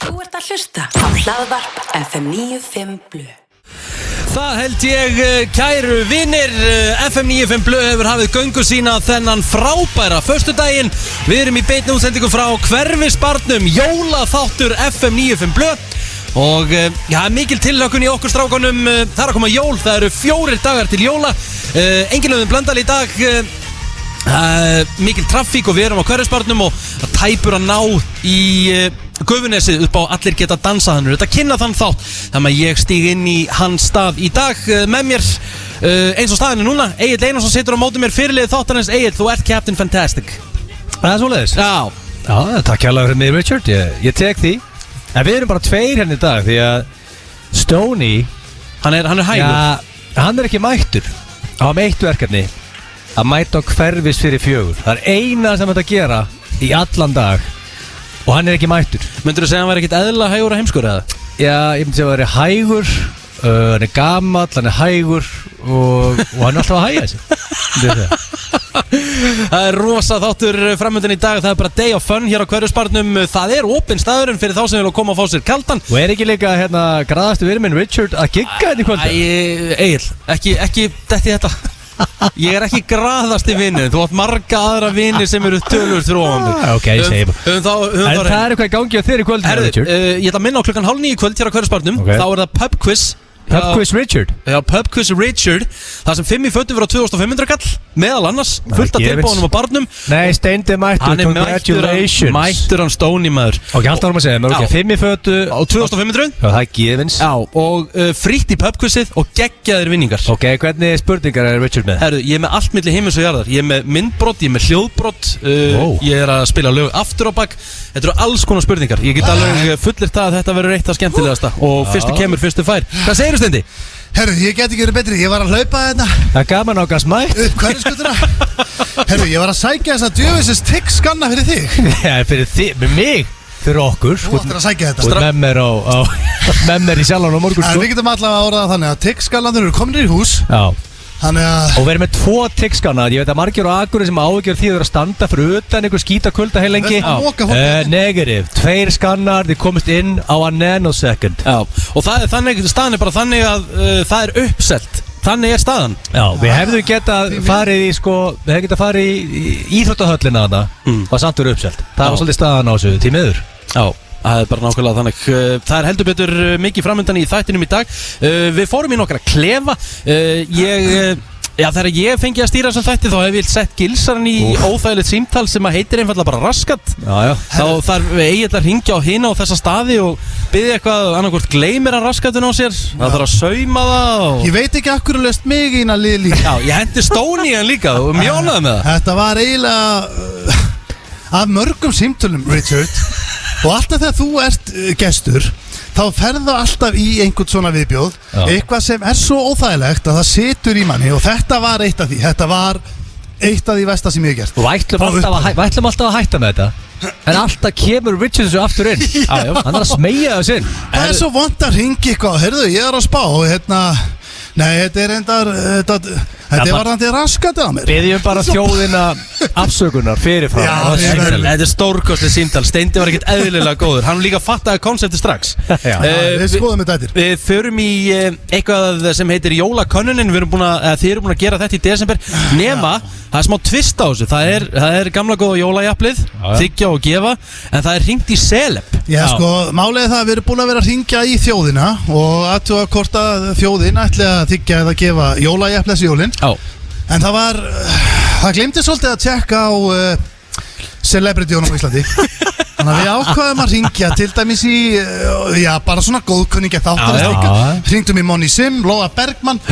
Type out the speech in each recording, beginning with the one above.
Þú ert að hlusta á hlaðvarp FM 95 Blu. Það held ég, kæru vinir, FM 95 Blu hefur hafið göngu sína þennan frábæra föstudaginn. Við erum í beinni útsendingu frá Hverfisbarnum, jólaþáttur FM 95 Blu. Og já, mikil tilhlökkun í okkur strákunum, það er að koma jól, það eru 4 dagar til jóla. Enginn Auðun Blöndal í dag, mikil traffík og við erum á Hverfisbarnum og það tæpur að ná í Gufunesi upp á Allir geta dansað. Hann er auðvitað að kynna þann þátt, þannig að ég stíg inn í hans stað í dag. Með mér, eins og staðinu núna, Egill Einarsson situr á móti mér, fyrirliði þáttarins. Egill, þú ert Captain Fantastic. Það er svoleiðis? Já, takk hérlega fyrir mig, Richard, ég tek því. En við erum bara 2 hérna í dag, því að Stoney, hann er hægur. Já, hann er ekki mættur. Hann var með eitt verkefni, að mæta á Hverfis fyrir 4. Það er eina sem þetta gera í allan dag. Og hann er ekki mættur. Myndur þú segja að hann var ekkert eðla hægur og heimskur eða? Já, ég myndi segja að hann er hægur, hann er gamall, hann er hægur og hann er alltaf að hægja þessu. Það er rosa þáttur framöndan í dag. Það er bara day of fun hér á Hverfisbarnum. Það er opinn staðurinn fyrir þá sem vilja koma og fá sér kaldan. Og er ekki líka graðastu vinur minn Richard að gigga þetta í kvöldu? Egill, ekki detti þetta. Ég er ekki graðasti vinur. Þú átt marga aðra vinir sem eru tölur þróa mig. Ok, ég segi bara. En það er eitthvað í gangi á þér í kvöldu, Richard? Ég ætla að minna á 8:30 í kvöld hér á Hverfisbarnum. Okay. Þá er það pub quiz. Pub quiz Richard? Já, pub quiz Richard. Það sem 5 í fötu fyrir á 2500 kall. Meðal annars, fullt af tilbúinum á barnum. Nei, Steindi mættur, congratulations. Mættur hann Stoney maður. Ok, alltaf varum að segja, ok, 5 í fötu á 2500. Já, það er gefins. Já, og frítt í pub quizið og geggjaðir vinningar. Ok, hvernig spurningar er Richard með? Herru, ég er með allt milli himins og jarðar. Ég er með myndbrot, ég er með hljóðbrot. Ég er að spila lög aftur á bak. Þetta eru alls konar spurningar. Ég get alveg fullir það að þetta verður eitt af skemmtilegasta. Og fyrstu kemur, fyrstu fær. Hvað segirðu, Steindi? Herru, ég get ekki verið betri, ég var að hlaupa þetta. Það er gaman ákast mætt. Upp Hverfisgötuna. Herru, ég var að sækja þessa djöfisins tiggskanna fyrir þig. Já, fyrir þig, með mig. Fyrir okkur. Þú ættir að sækja þetta. Og með mér í sjálfan á morgun. En við getum allavega að orða þannig að tiggskanlandur eru komin í hús. Já. Og við erum með 2 tiggskanna. Ég veit að margir á Akureyri sem áhyggjur því að vera að standa fyrir utan einhver skítakulda heil lengi. Negativ, 2 skannar, þið komist inn á a nanosecond. Já, og það er þannig, staðan er bara þannig að það er uppselt. Þannig er staðan. Já, við hefðum getað farið í íþróttahöllina þarna og samt verið uppselt. Það var svolítið staðan á þessu tímiður. Já, það er bara nákvæmlega þannig. Það er heldur betur mikið framöndan í þættinum í dag. Við fórum í nokkra klefa. Þegar ég fengi að stýra þessum þætti þá hef ég sett Gilsaran í óþægilegt símtal sem að heitir einfallega bara raskat. Þá þarf Egill að hringja á hina á þessa staði og biðja eitthvað annarkvort gleymir hann raskatun á sér. Það þarf að sauma það Ég veit ekki akkur að löst mig í lið líka. Já, ég hendi Stoney í hann líka og mjónaði með það. Þetta var eiginlega af mörgum símtölum, Richard. Og alltaf þegar þú ert gestur þá ferðu alltaf í einhvern svona viðbjóð. Eitthvað sem er svo óþægilegt að það situr í manni. Og þetta var eitt af því. Þetta var eitt af því versta sem ég hef gert. Og við ætlum alltaf að hætta með þetta. En alltaf kemur Richard þessu aftur inn. Hann er að smeygja þessu inn. Það er svo vont að ringi eitthvað. Heyrðu, ég er að spá og nei, þetta er endar þetta er varðandi raskatið á mér. Biðjum bara þjóðina afsökunar fyrirfram. Þetta er stórkostið símtal. Steindi var ekkert eðlilega góður. Hann líka fattaði konseptið strax. Við skoðum þetta eftir. Við förum í eitthvað sem heitir jólakönnunin. Þið eru búin að gera þetta í desember. Nema, það er smá tvist á þessu. Það er gamla góða jólajaplið, þiggja og gefa. En það er hringt í Celeb. Já, sko, málið er það að við erum búin að vera að hringja í þjóðina og aðtuga hvort að þjóðin ætli að þiggja eða gefa jólajafles jólin. En það glemdi svolítið að tjekka á celebrityunum á Íslandi. Þannig að við ákvaðum að ringja til dæmis í bara svona góðkunningja þáttar. Hringdum í Monni Sim, Lóa Bergmann,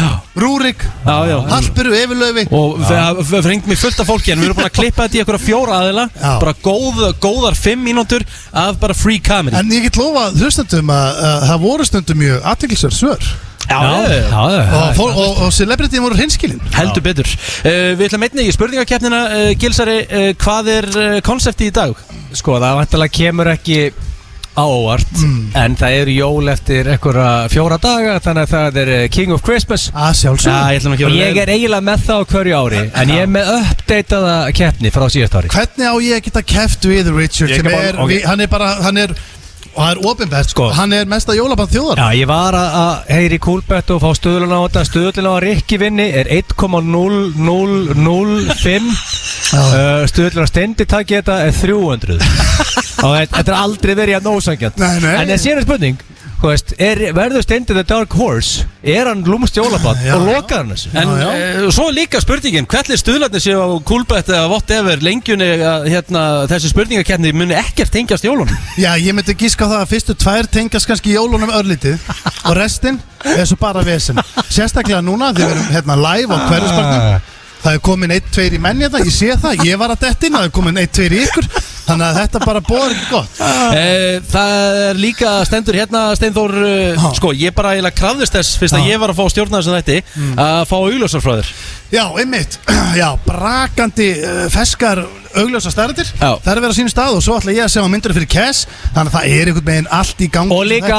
Rúrik, Hallburu, Efilöfi. Og við hringdum í fullt af fólki. En við erum búin að klippa þetta í einhverja 4 aðila. Bara góðar 5 mínútur af bara free comedy. En ég get lofa hlustendum að það voru stundum mjög athyglisverð svör. Og celebrity voru hreinskilin. Heldur betur. Við ætlum einnig í spurningakeppnina. Gilsari, hvað er konseptið í dag? Sko, það vantilega kemur ekki á óvart en það eru jól eftir einhverja 4 daga, þannig að það er King of Christmas. Sjálfsög. Og ég er eiginlega með það á hverju ári en ég er með uppdeitaða keppni frá síðast ári. Hvernig á ég að geta keppt við Richard sem hann er Og það er opinbert, Sko. hann er mesta jólaband þjóðar. Já, ég var að heyri Coolbet og fá stöðlun á þetta. Stöðlun á að Rikki vinni er 1,0005. Stöðlun á Steindi taki þetta er 300. Og þetta er aldrei verið að nósangjant. Nei. En það sé spurning, þú veist, verður Steindi the Dark Horse? Er hann lúmst jólaband Já, og já. lokar hann þessu? En svo er líka spurningin, hvernig stuðlarnir séu á Coolbet eða whatever lengjunni að þessi spurningakeppni muni ekkert tengjast jólunum? Já, ég myndi gíska á það að fyrstu 2 tengjast kannski jólunum örlítið og restin er svo bara vesen. Sérstaklega núna, þegar við erum live á Hverfisbarnum. Það er komin 1-2 í menn hérna, ég sé það, ég var að detta inn, það er komin 1-2 í ykkur. Þannig að þetta bara bóðar ekki gott. Það er líka stendur hérna, Steinþór, sko, ég bara eiginlega krafðist þess fyrst að ég var að fá stjórna þessum þætti að fá augljósar frá þér. Já, einmitt, já, brakandi feskar augljósa stærðir. Já. Það er að vera á sínu stað og svo ætla ég að segja myndir fyrir cash. Þannig að það er einhvern veginn allt í gangi. Og líka,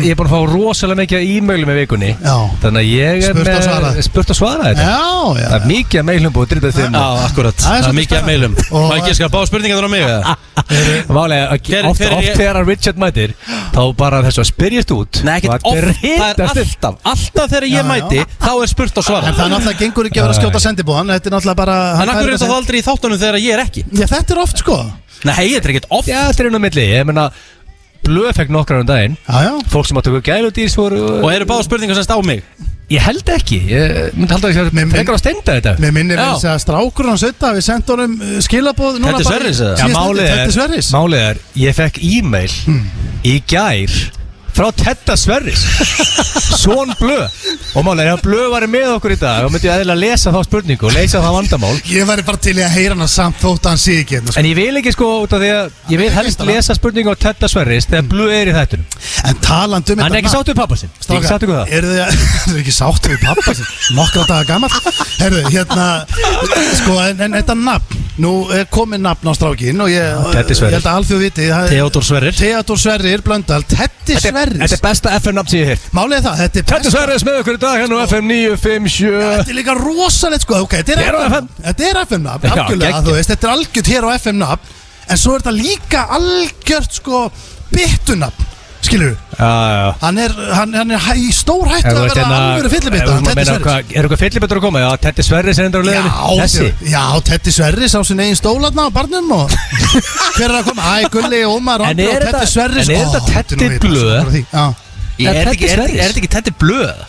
ég er búin að fá rosalega mikið e-mailum í vikunni. Já. Þannig að ég er Spurt og svarað. spurt og svara þetta. Já. Það er mikið að mailum búið drifið þeim. Já, akkurat, Það er það er svolítið mikið að meilum. Og- Má ekki skala bá spurningar þar á mig, eða? Málega, oft þegar Richard mætir þá bara þessu að spyrjast út. Nei, ekkert og oft, það er alltaf þegar ég Já, já. mæti, þá er spurt og svara. En það er náttúrulega gengur ekki að vera að skjóta sendibúðan. Þetta er náttúrulega bara... En akkur er það aldrei í þáttunum þegar ég er ekki? Já, þetta er oft sko. Nei, þetta er ekkert oft. Já, þetta er inn á milli. Ég meina, Blöð fekk nokkrar daginn. Já. Fólk sem að tökja gæludýrs voru... Og eru báða spurningar sem stá mig? Ég held ekki. Ég myndi halda að það frekar að stenda þetta. Mér minnir Já. að strákur hans auðvitað við sendum honum skilabóð núna Þetta er Sverris, eða? Já, Þetta er Sverris. málið er, ég fekk e-mail í gær frá Tedda Sverris Són Blöð. Og málið er, ef Blöð var með okkur í dag þá myndi ég eðlilega lesa þá spurningu og leysa það vandamál. Ég væri bara til í að heyra hana samt þótt að hann sé ekki hérna, sko. En ég vil ekki sko út af því að ég vil helst lesa spurningu á Tedda Sverris þegar Blöð er í þættunum. En talandi um Hann er ekki sáttu við pappa sinn. Ég er ekki sáttu við það. Eru þið ekki sáttu við pappa sinn? Nokkra daga gammal. Herðu, hérna, sko, en þetta nafn. Nú er komið nafn á strákin og ég Teddi Sverrir. held að alþjóð viti Theodór Sverrir. Theodór Sverrir Blöndal, Teddi Sverris. Þetta er besta FM-nafn sem ég hef. Málið er það, þetta er Teddi Sverris með okkur í dag hérna á FM 957. Þetta er líka rosalegt sko, ok, þetta Hér á er FM. Þetta er FM-nafn, Já, algjörlega, geggjað. þú veist, þetta er algjört hér á FM-nafn. En svo er þetta líka algjört sko byttunafn, skilur þú? Já. Hann er í stór hættu að vera alvöru fyllibita, Teddi Sverris. Er eitthvað fyllibittur að koma? Já, Teddi Sverris er endur á leiðinni. Þessi. Já, Teddi Sverris á sin eigin stólarna á barnum og hver er að koma? Æ, Gulli, Ómar, En Andri og er Teddi þetta- Sverris. en er þetta Ó, þetta Teddi nú vita, Blöð? svo bara því. Já. Er Teddi Sverris? þetta ekki Teddi Blöð?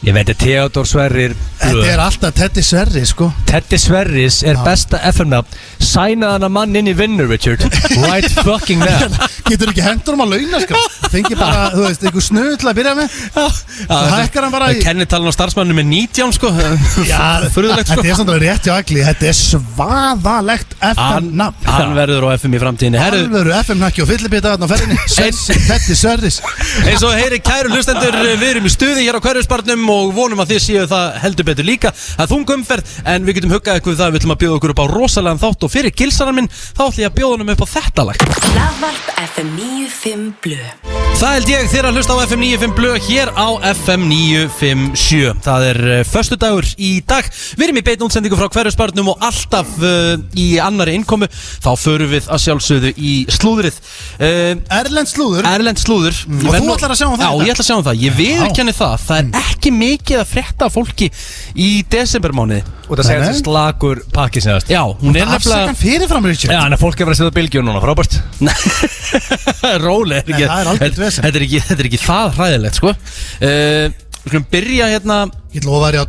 Ég veit, Theodór Sverrir Þetta Blöð. er alltaf Teddi Sverris, sko. Teddi Sverris er besta FM-nafn. Sænaði hana mann inn í vinnu, Richard. Right fucking now. Getur ekki hendur um að launa, sko. Fengi bara, þú veist, einhver snuð til að byrja með. Það hækkar hann bara í... Kennitalan á starfsmannum er 19, sko. Furðulegt, sko. Þetta er samt alveg rétt hjá Agli. Þetta er svaðalegt FM-nafn. Hann verður á FM í framtíðinni. Herru, Alvöru FM-nakki og fyllibita þarna á ferðinni. Teddi Sverris. eins og heyri kæru hlustendur, við erum í stuði hér á Hverfisbarnum og vonum að þið séu það heldur betur líka. Það er þung umferð, en við getum huggað eitthvað það, við ætlum að bjóða okkur upp á rosalega þátt og fyrir gilsaran minn, þá ætlum ég að bjóða honum upp á þetta lag. Hlaðvarp FM 95 Blö. Það held ég þér að hlusta á FM 95 Blö hér á FM 957. Það er föstudagur í dag. Við erum í beinni útsendingu frá Hverfisbarnum og alltaf í annari innkomu þá förum við að sjálfsögðu í slúðrið. Erlend slúður. Erlend slúður. Og þú ætlar að sjá um það? Já, ég ætla að sjá um það. Ég viðurkenni það. Það er ekki mikið að frétta af fólki í desembermánuði. Og það segja þessi slagur pakki sem það. Já, hún er Afsakan fyrirfram, Richard. Já, en að fólk er verið að setja bylgjum núna, frábært. Róli, Nei, það er algjört vesen. þetta er ekki það hræðilegt, sko. Við skulum byrja hérna. Ég lofa að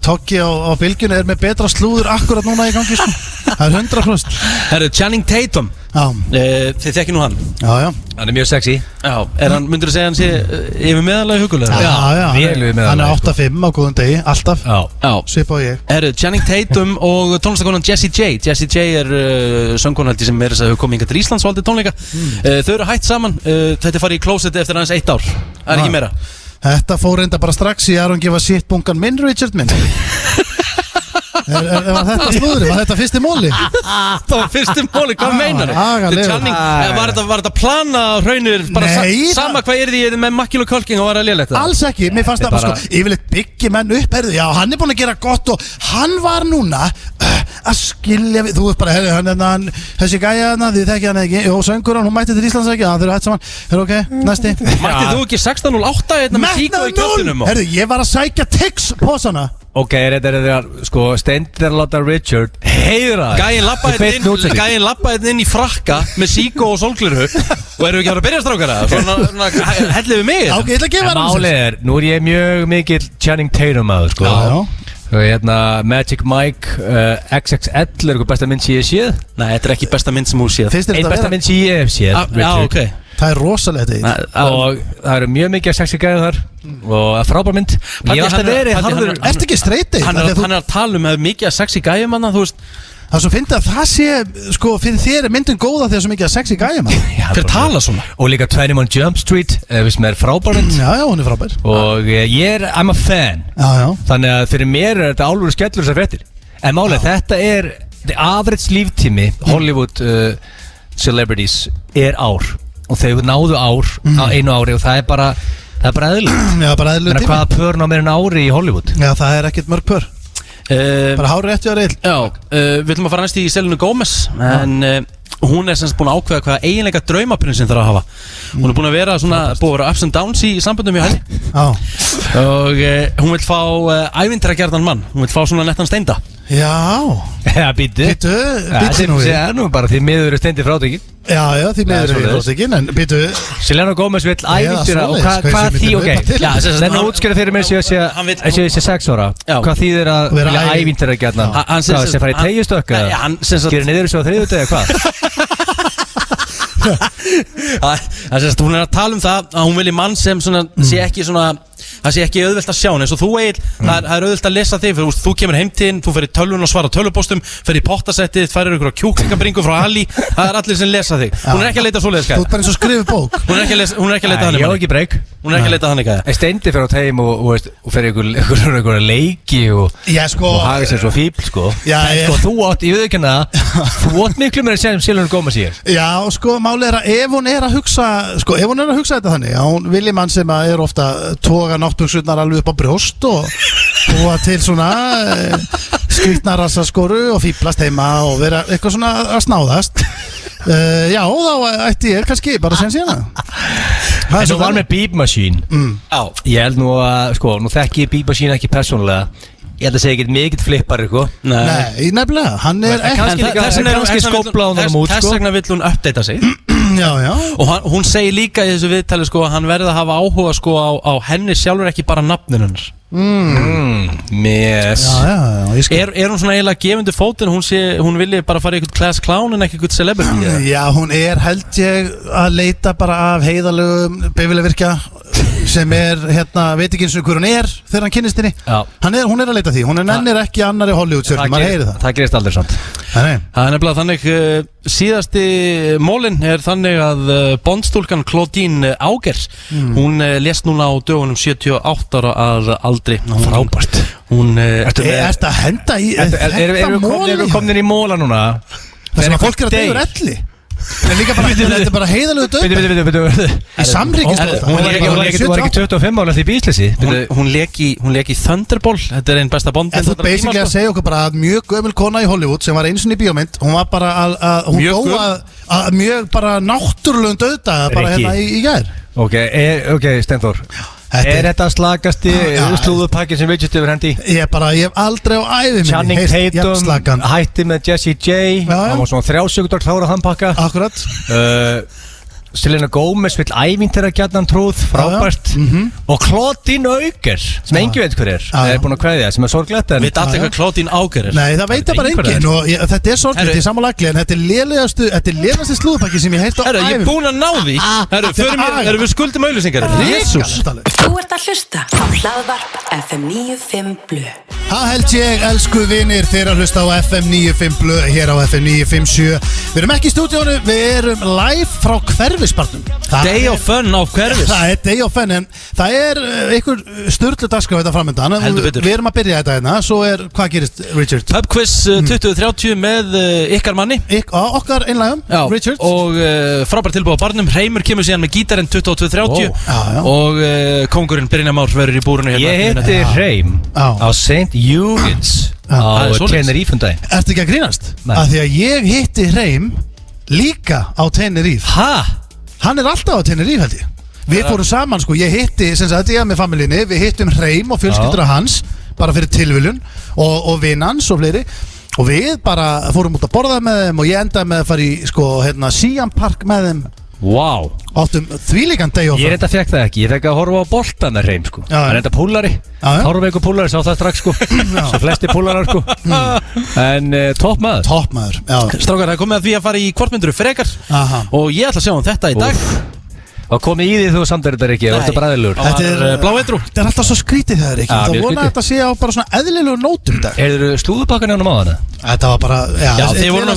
Toggi á bylgjunni er með betra slúður akkurat núna í gangi, sko. Það er 100%. Herru, Channing Tatum. Já, Þið þekki nú hann. já, já. Hann er mjög sexy. Já, myndur þú segja hann sé yfir meðalega hugulega? Já, já, vel við með hann er alveg, 8-5 á góðum degi, alltaf. Já. Já. Svipa á ég. Herru, Channing Tatum og tónlistakonan Jessie J. Jessie J er söngkonaldi sem er þess að hefur komið hingað til Íslands og aldrei tónleika. Þau eru hætt saman. Þetta er farið í klósetti eftir aðeins 1 ár. Það er ekki meira. Þetta fór reynda bara strax í Aron gefa sitt bunkan minn, Richard minn. Var þetta slúðri? Var þetta fyrsti móli? Það var fyrsti móli, hvað meinar agalega. Var þetta plana hraunir bara Nei, sama hvað þið með Makkil og Kölking og var að lélægt það? Alls ekki, mér fannst það bara sko yfirleitt byggja menn upp, já, hann búin að gera gott og hann var núna að skilja við, þú veist bara, hann þessi gæja hann, þið þekkja hann ekki, og söngur hann, hún mætti til Íslands ekki, þau eru hætt saman, ok, næsti. Mættið þú ekki 16.08 hérna með síku í kjöldunum? Ég var að sækja Tix-pósana. Ok, þetta er sko Steindir láta Richard heyra Gæinn labbaði inn í frakka með síku og sólgleru og eru ekki að byrja strákara? Svona hellið við mig. Ok, ég ætla að gefa hann málið er, nú er ég mjög mikill Channing Tatum aður sko. Já. Magic Mike XXL er eitthvað besta mynd sem ég hef séð. Nei, þetta er ekki besta mynd sem þú séð. Einn besta mynd sem ég hef séð. Já, ok. Það er rosalega og það eru mjög mikið sexy gæði þar og frábær mynd. Ég hef alltaf verið harður. Ertu ekki straight Hann er að tala um mikið sexy gæði manna, þú veist. Það er svo fyndið að það sé, sko, fyrir þér er myndin góða þegar svo mikið sexy gæði manna. Hver tala svona? Og líka 21 Jump Street, sem er frábær mynd. Já, hún er frábær. Og I'm a fan. Já. Þannig að fyrir mér er þetta álfur skellur þessar fréttir. En málið, þetta er the average líftími Hollywood celebrities er ár. Og þau náðu ár á einu ári og það er bara eðlilegt. Já, bara eðlilegt tími. Hvaða pör ná meira en ári í Hollywood? Já, það er ekkert mörg pör. Bara hárið rétt við að reyl. Já, við ætlum að fara næst í Selinu Gómez. En hún er semst búin að ákveða hvaða eiginleika draumaprinsinn þarf að hafa. Hún er búin að vera svona, búin að vera ups and downs í samböndum í henni. Já. Og hún vil fá ævintýragjarnan mann. Hún vil fá svona nettan Steinda. Já. Já, býttu nú við. Það er nú bara því miður er Steindi frátekinn. Já, því miður er frátekinn, en býttu. Selena Gómez vill ævintýra og hvað því, ok. Þannig að útskjöra fyrir mig sem ég sé 6 ára. Hvað þýðir að vilja ævintýragjarnan? Hvað, sem fara í treyjustökk eða? Gerir niður svo á þriðjudegi eða hvað? Hún er að tala um það að hún vilji mann sem sé ekki svona það sé ekki auðvelt að sjá eins og þú Egill, það er auðvelt að lesa þig fyrir þú kemur heim til, þú fer í tölvun og svara tölvupóstum, fer í pottasettið, færir ykkur á kjúklingabringu frá Ali, það er allir sem lesa þig. Hún er ekki að leita svoleiðis gæða. Þú ert bara eins og skrifið bók. Hún er ekki að leita þannig. Ég á ekki breyk. Hún er ekki að leita þannig gæða. Steindi fer á teim og fer ykkur leiki og hafa sér svo fíbl sko. Þú átt í viðurkenna þú átt miklu meira sem Selena Gómez sér. Já, sko, málið er að ef hún er að hugsa þetta þannig, hún vilji mann sem er ofta toga náttbuxurnar alveg upp á brjóst og búa til svona skrýtna rassaskoru og fíblast heima og vera eitthvað svona að snáðast. Já, þá ætti ég kannski bara að segja síðan. En þú var með Beep Machine. Ég held nú að, sko, nú þekki ég Beep Machine ekki persónulega. Ég held að segja ekkert mikill flippar eitthvað. Nei, nefnilega, hann er ekki. Kannski skópla hún út, sko. Þess vegna vill hún uppdata sig. Já. Og hún segir líka í þessu viðtali sko að hann verði að hafa áhuga sko á henni sjálfur, ekki bara nafninu hennar. Yes. Er hún svona eiginlega gefandi fótinn, hún vilji bara fara í eitthvað class clown en ekki eitthvað celebrity? Já, hún er held ég að leita bara af heiðalögum befilegvirkja sem er, veit ekki eins og hver hún er þegar hann kynnist henni. Hún er að leita því, hún nennir ekki annari Hollywood-sörnum, maður heyri það. Það gerist aldrei samt. Það er nefnilega þannig, síðasti mólin er þannig að Bondstúlkan Claudine Auger, hún lést núna á dögunum 78 ára að aldri. Frábært. Ertu að henda í þetta mólin? Erum við komin í móla núna? Það sem að fólk er að deyja úr elli. Þetta er bara heiðalegu döð í samríkistöð. Hún var ekki 25 ára því bíslesi. Hún lék í Thunderball. Þetta er einn besta Bond. En þú basically að segja okkur bara að mjög gömul kona í Hollywood sem var einu sinni í bíómynd, hún var bara hún dó að mjög bara náttúrulegum döðdaga bara hérna í gær. Ok, Steinþór. Er þetta slagasti slúðupakkin sem Richard hefur hendi? Ég hef aldrei á ævi minni Channing Tatum hætti með Jessie J. Hann var svona 3 sekúndar klára þann pakka. Akkurat. Selena Gómez vill ævintýragjarnan trúð, frábært. Og Claudine Auger sem engin veit hver er búin að kveðja, sem er sorglegt. Veit allir hvað Claudine Auger er? Nei, það veit bara engin og þetta er sorglegt í samanlagli, en þetta er lélegasti slúðupakki sem ég heilt á ævi. Ég er búin að ná því. Við skuldum auðlýsingar. Jesus. Þú ert að hlusta á Hlaðvarp FM 95 Blu. Það held ég, elsku vinir, þeir að hlusta á FM 95 Blu hér á FM 957. Við erum ekki í stúdíónu, við erum live frá Hverfisbæ. Hverfisbarnum. Day of Fun á Hverfis. Það er Day of Fun, en það er einhver sturlu dagskrá þetta framöndan. Heldur betur. Við erum að byrja þetta hérna. Svo hvað gerist, Richard? Pub quiz 2030 með ykkar manni Okkar einlægum, Richard. Og frábært tilbúið á barnum. Hreimur kemur síðan með gítarinn 22.30 og kóngurinn Brynjar Már verður í búrunu hérna. Ég heiti Hreim á St. Jürgens á Tenerife-daginn. Ertu ekki að grínast? Nei. Af því að ég hitti Hreim líka á Tenerife. Hann er alltaf á Tenerife, held ég. Við fórum saman, sko, ég hitti sem sagt, ég með familjinni, við hittum Hreim og fjölskyldur hans bara fyrir tilviljun og vinn hans og fleiri, og við bara fórum út að borða með þeim og ég endaði með að fara í, sko, Siam Park með þeim. Wow. Áttum þvílíkan Day of Fun. Ég reynda fekk það ekki, ég fekk að horfa á boltan með Hreim, sko. Hann reynda púlari, Hárveikur púlari, sá það strax, sko. Svo flesti púlarar, sko. En topp maður. Topp maður, já. Strákar, það er komið að því að fara í hvort myndur frekar. Og ég ætla að sjá þetta í dag. Og komið í því þú samt þetta ekki, það er bræðilegur. Þetta er bláeitrú. Þetta er alltaf svo skrítið þegar ekki. Það vona að þetta sé á bara svona eðlilegur nótum í dag. Eru slúðupakkan hjá hann á hana? Þetta var bara, já, þeir voru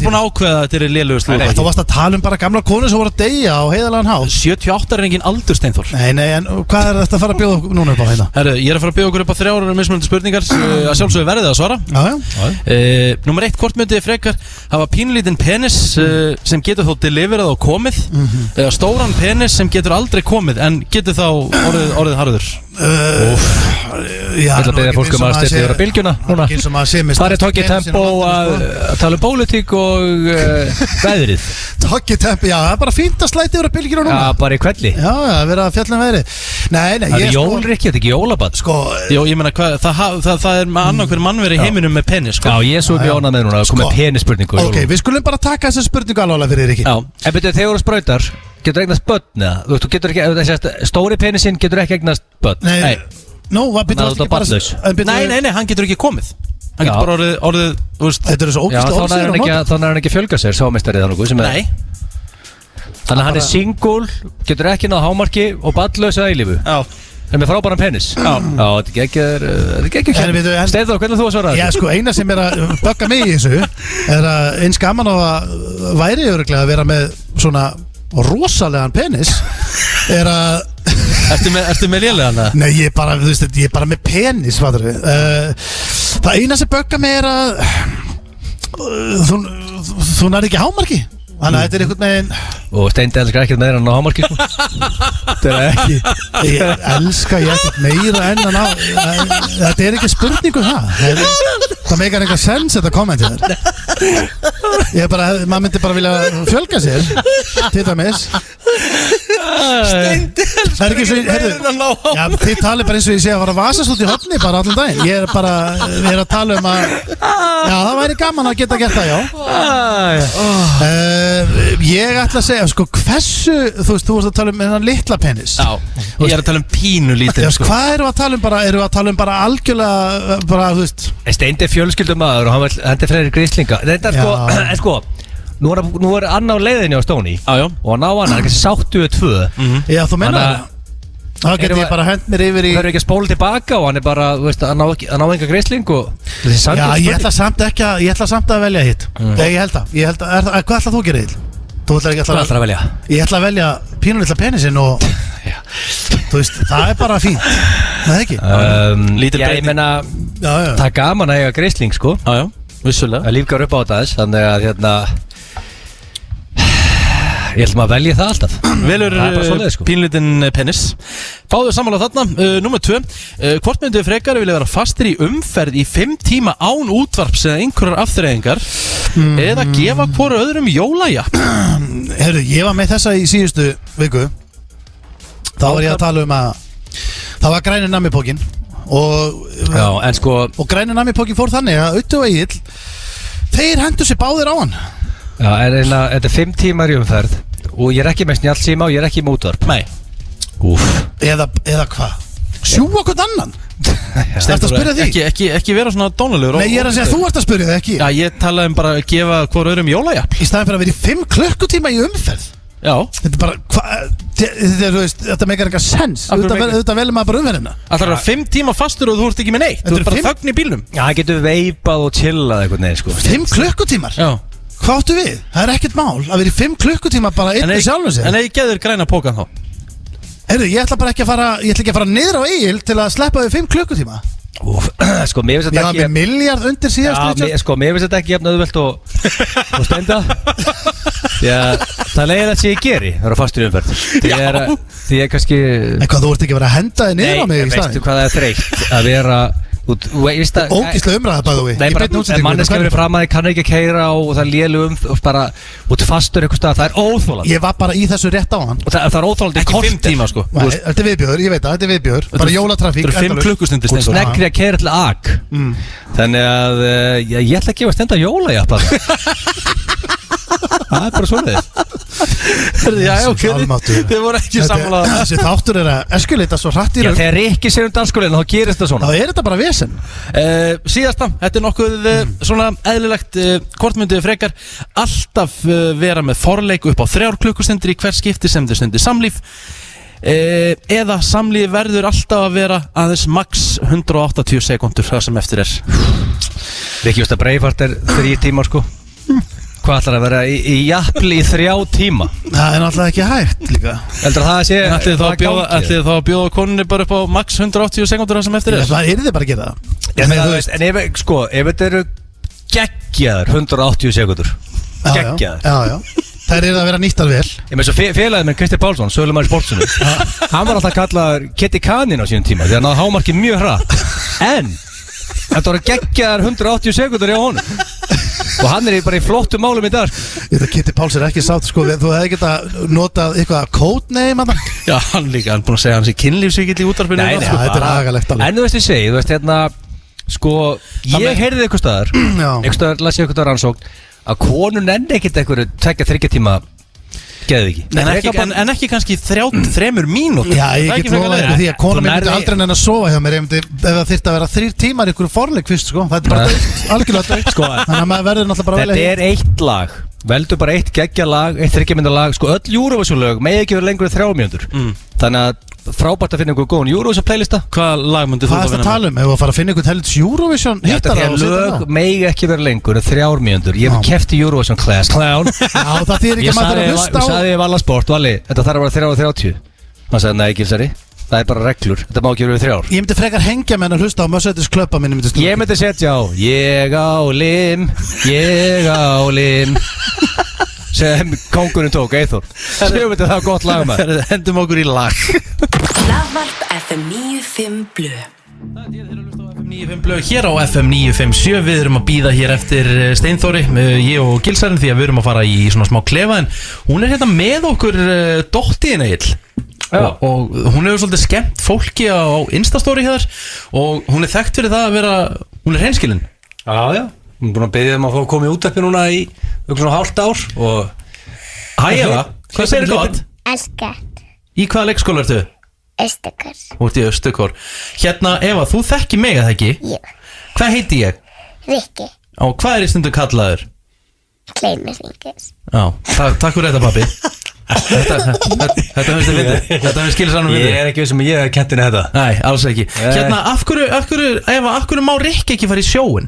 búin að ákveða að þetta er lélugur slúðupakki. Þú varst að tala um bara gamla konur sem voru að deyja á heiðarlegan hátt. 78 er engin aldur, Steinþór. Nei, en hvað er þetta að fara að bjóða núna upp á hérna? Herru, ég er að fara að bjóða okkur upp á 3 mismunandi spurningar að sjálfsögðu verðið að svara. Númer 1, hvort myndið frekar hafa pínlítinn penis sem getur þó deliverað og komið eða stóran penis sem getur aldrei komið en getur þá orðið harður? Ég ætla að beða fólk að styrta yfir að bylgjuna núna. Það er Toggi Tempo að tala um pólitík og veðrið. Toggi Tempo, já, það er bara fínt að slæta yfir að bylgjuna núna. Já, bara í kvelli. Já, að vera að fjalla veðrið. Nei, það er jólrikki, þetta er ekki jólabat. Jó, ég meina, það er annarhver mannveri í heiminum með penis. Já, ég er svo bjónað með núna að koma penisspurningu. Ok, við skulum bara taka þessa spurningu alvarlega fyrir Rikki. En betur þegar þú sprautar, getur eignast börn eða? Þú getur ekki, stóri penisinn getur ekki eignast börn. Nei, Nei, hann getur ekki komið. Hann getur bara orðið, þú veist. Þetta er svo ógeðslega orðsýr. Þannig er hann ekki að fjölga sér, sámeistarið þannig sem er. Nei. Þannig að hann er single, getur ekki náð hámarki og barnlaus að eilífu. Já. En með frábæran penis. Já, þetta er ekki Steinþór, hvernig þú að svara þetta? Já, sko, eina sem er að bögga mig í þessu er að eins gaman á að væri örugglega að vera með svona rosalegan penis er að Ertu með lélegan? Nei, ég er bara með penis, fattur við. Það eina sem bögga mig er að þú nær ekki hámarki. Þannig að þetta er einhvern veginn. Og Steindi elskar ekkert meira en á hámarki, sko. Þetta er ekki. Ég elska ég ekkert meira en að ná. Þetta er ekki spurningu það. Það meikar eitthvað sens þetta kommentið þér. Maður myndi bara vilja fjölga sér. Til dæmis. Steindi elskar það er ekki svo, heyrðu, já, þið talið bara eins og ég sé að fara að vasast út í hotni bara allan daginn. Ég er bara, við erum að tala um að já, það væri gaman að geta gert það, já. Ég ætla að segja, sko, hversu, þú veist, þú varst að tala um þennan litla penis. Já, ég er að tala um pínu lítið, sko. Hvað erum við að tala um bara, erum við að tala um bara algjörlega, bara, þú veist. Steindi er fjölskyldumaður og hann er fleiri gríslinga. Þetta er, sko, en sko, nú er Anna á leiðinni á Stóni og hann á hann, hann er kannski sáttu við 2. Já, þú menna það. Það getur ég bara hend mér yfir í. Það er ekki að spóla tilbaka og hann er bara, þú veist, hann á enga grísling og já, ég ætla samt að velja hitt. Ég held að, hvað ætla þú að gera hitt? Þú ætlar ekki að velja? Ég ætla að velja pínulitla penisinn og þú veist, það er bara fínt. Það er ekki. Já, ég menna, það er gaman að eiga grísling, sko. Já, vissulega. Það lífgar upp á þetta þess, þannig að hérna ég held maður að velja það alltaf. Velur pínlítinn penis. Fáðu sammála þarna. Númer 2. Hvort myndu frekar vilja vera fastir í umferð í 5 tíma án útvarps eða einhverjar afþreyingar eða gefa hvoru öðrum jólajapp? Herru, ég var með þessa í síðustu viku. Þá var ég að tala um að það var græni nammipókin og græni nammipókin fór þannig að Autu og Egill þeir hendur sér báðir á hann. Já, þetta er 5 tímar í umferð og ég er ekki með snjallsíma og ég er ekki með útvarp. Nei. Eða hvað? Sjúga hvern annan? Ertu að spyrja því? Ekki vera svona dónalegur. Nei, ég er að segja þú ert að spyrja það, ekki? Já, ég talaði bara að gefa hvort öðrum jólajapp. Í staðin fyrir að vera í 5 klukkutíma í umferð. Já. Þetta er bara, þetta meikar eitthvað sens. Þetta velum maður bara umferðina. Það er 5 tíma fastur og þú ert ekki með neitt. Þú ert bara þögn í bílnum. Já, það getur veipað og chillað eitthvað neð, sko. 5 klukkutímar? Já. Hvað áttu við? Það ekkert mál að vera í 5 klukkutíma bara einn í sjálfum sér. En ef ég geður græna pókan þá? Heyrðu, ég ætla bara ekki að fara niður á Egil til að sleppa við 5 klukkutíma. Sko, mér finnst þetta ekki... Ég var með miljard undir síðast. Sko, mér finnst þetta ekki jafn auðvelt og stenda. Því að það er leiðilegt sem ég geri, það er fastur í umferð. Því ég kannski... En hvað, þú ert ekki að vera að henda þig niður á mig í staðinn? Nei, veistu hvað það er þreytt að vera... Ógíslega umræða bæðu við. Nei, bara manneska verið fram að þið kann ekki að keyra og það er lélugum og bara út fastur eitthvað stað, það er óþólandi. Ég var bara í þessu rétt á hann. Og það er óþólandi ekki 5 tíma sko. Þetta er viðbjör, ég veit það, þetta er viðbjör. Bara jólatrafík. Þetta er 5 klukkustundir og sneggri að keyra til ag. Þannig að ég ætla ekki að stenda jólajappa. Það er bara svoleiðis. Já, ok, þið voru ekki sammála. Þessi þáttur er að eskulita svo hratt í raun. Já, þegar Rikki segir dansskólinu, þá gerist það svona. Þá er þetta bara vesen. Síðasta, þetta er nokkuð svona eðlilegt. Hvort myndið frekar alltaf vera með forleik upp á 3 klukkustundir í hver skipti sem þið stundir samlíf, eða samlíf verður alltaf að vera aðeins max 180 sekundur það sem eftir er. Rikki veist að Braveheart er 3 tímar sko. Hvað ætlar að vera í jafnli í 3 tíma? Það er náttúrulega ekki hægt líka. Heldur að það sé... Ætlið þá að bjóða konunni bara upp á max 180 sekundur það sem eftir er? Það er þið bara að gera það. En ef þetta eru geggjaður 180 sekundur. Geggjaður. Já. Þær eru að vera nýttar vel. Ég með svo félagið með Kristi Pálsson, sölumæður í sportsunum. Hann var alltaf kallaður Kitty Kanin á sínum tíma því hann náði hámarkið mjög hratt. En þetta voru geggjaðar 180 sekundur hjá honum. Og hann er bara í flottum málum í dag. Kitty Páls er ekki sátt sko. Þú hefði getað notað eitthvað codename að það. Já, hann líka, hann búin að segja hans í kynlífsvíkill í útvarpinu. Nei, þetta er agalegt alveg. En þú veist ég segi, þú veist hérna sko, ég heyrði eitthvað staðar las ég eitthvað rannsókn að konun enn ekkert eitthvað 2-3 tíma geði ekki. En ekki kannski 3 mínútur. Já, ég get lofa þetta því að konum myndi aldrei enn að sofa hjá mér ef það þyrfti að vera 3 tímar ykkur forleik fyrst sko. Það er bara algjörlega dægt sko. Þannig að maður verður náttúrulega bara vel. Þetta er 1 lag. Veldu bara 1 geggjalag, 1 3-mínúta slag. Sko öll Eurovision-lög megi ekki vera lengur en 3 mínútur. Þannig að frábært að finna einhver góðan Eurovision playlista. Hvað lag myndið þú að finna? Hvað er það að tala um? Ef að fara að finna einhvern helds Eurovision hittara og setja það? Lög megi ekki vera lengur en 3 mínútur. Ég hef keppt í Eurovision class clown. Já, það þýðir ekki að maður að hlusta á. Ég sagði Valla Sport, Valli, þetta þarf að vera 3:30. Hann sagði, nei, Gilsari, það er bara reglur. Þetta má ekki vera 3 ár. Ég myndi frekar hengja með hann að hlusta á Mössetis klöppa minni. Ég myndi setja á Ég á lim sem kóngurinn tók, Eithor. Sjöfum þetta það gott lag maður. Hendum okkur í lag. Hlaðvarp FM 95 Blu. Það er að hlusta á FM 95 Blu hér á FM 957. Við erum að bíða hér eftir Steinþóri, ég og Gilsarinn, því að við erum að fara í svona smá klefa. En hún er hérna með okkur dóttiðin Egill. Og hún hefur svolítið skemmt fólki á Instastory hér. Og hún er þekkt fyrir það að vera, hún er hreinskilin. Já. Hún er búin að beðja að fá að koma í útvarpi núna í svona hálft ár og... Hæ, hvað segir gott? Elskart. Í hvaða leikskóla ertu? Östukor. Þú ert í Östukor. Hérna, Eva, þú þekki mig að þekki? Jú. Hvað heiti ég? Rikki. Og hvað er í stundu kallaður? Kleimur Ringis. Já, takk fyrir þetta, pabbi. Þetta finnst þið fyndið. Þetta finnst Gilsarinn fyndið. Ég er ekki sem ég hef kennt henni þetta. Nei, alls ekki. Hérna, af hverju má Rikki ekki fara í sjóinn?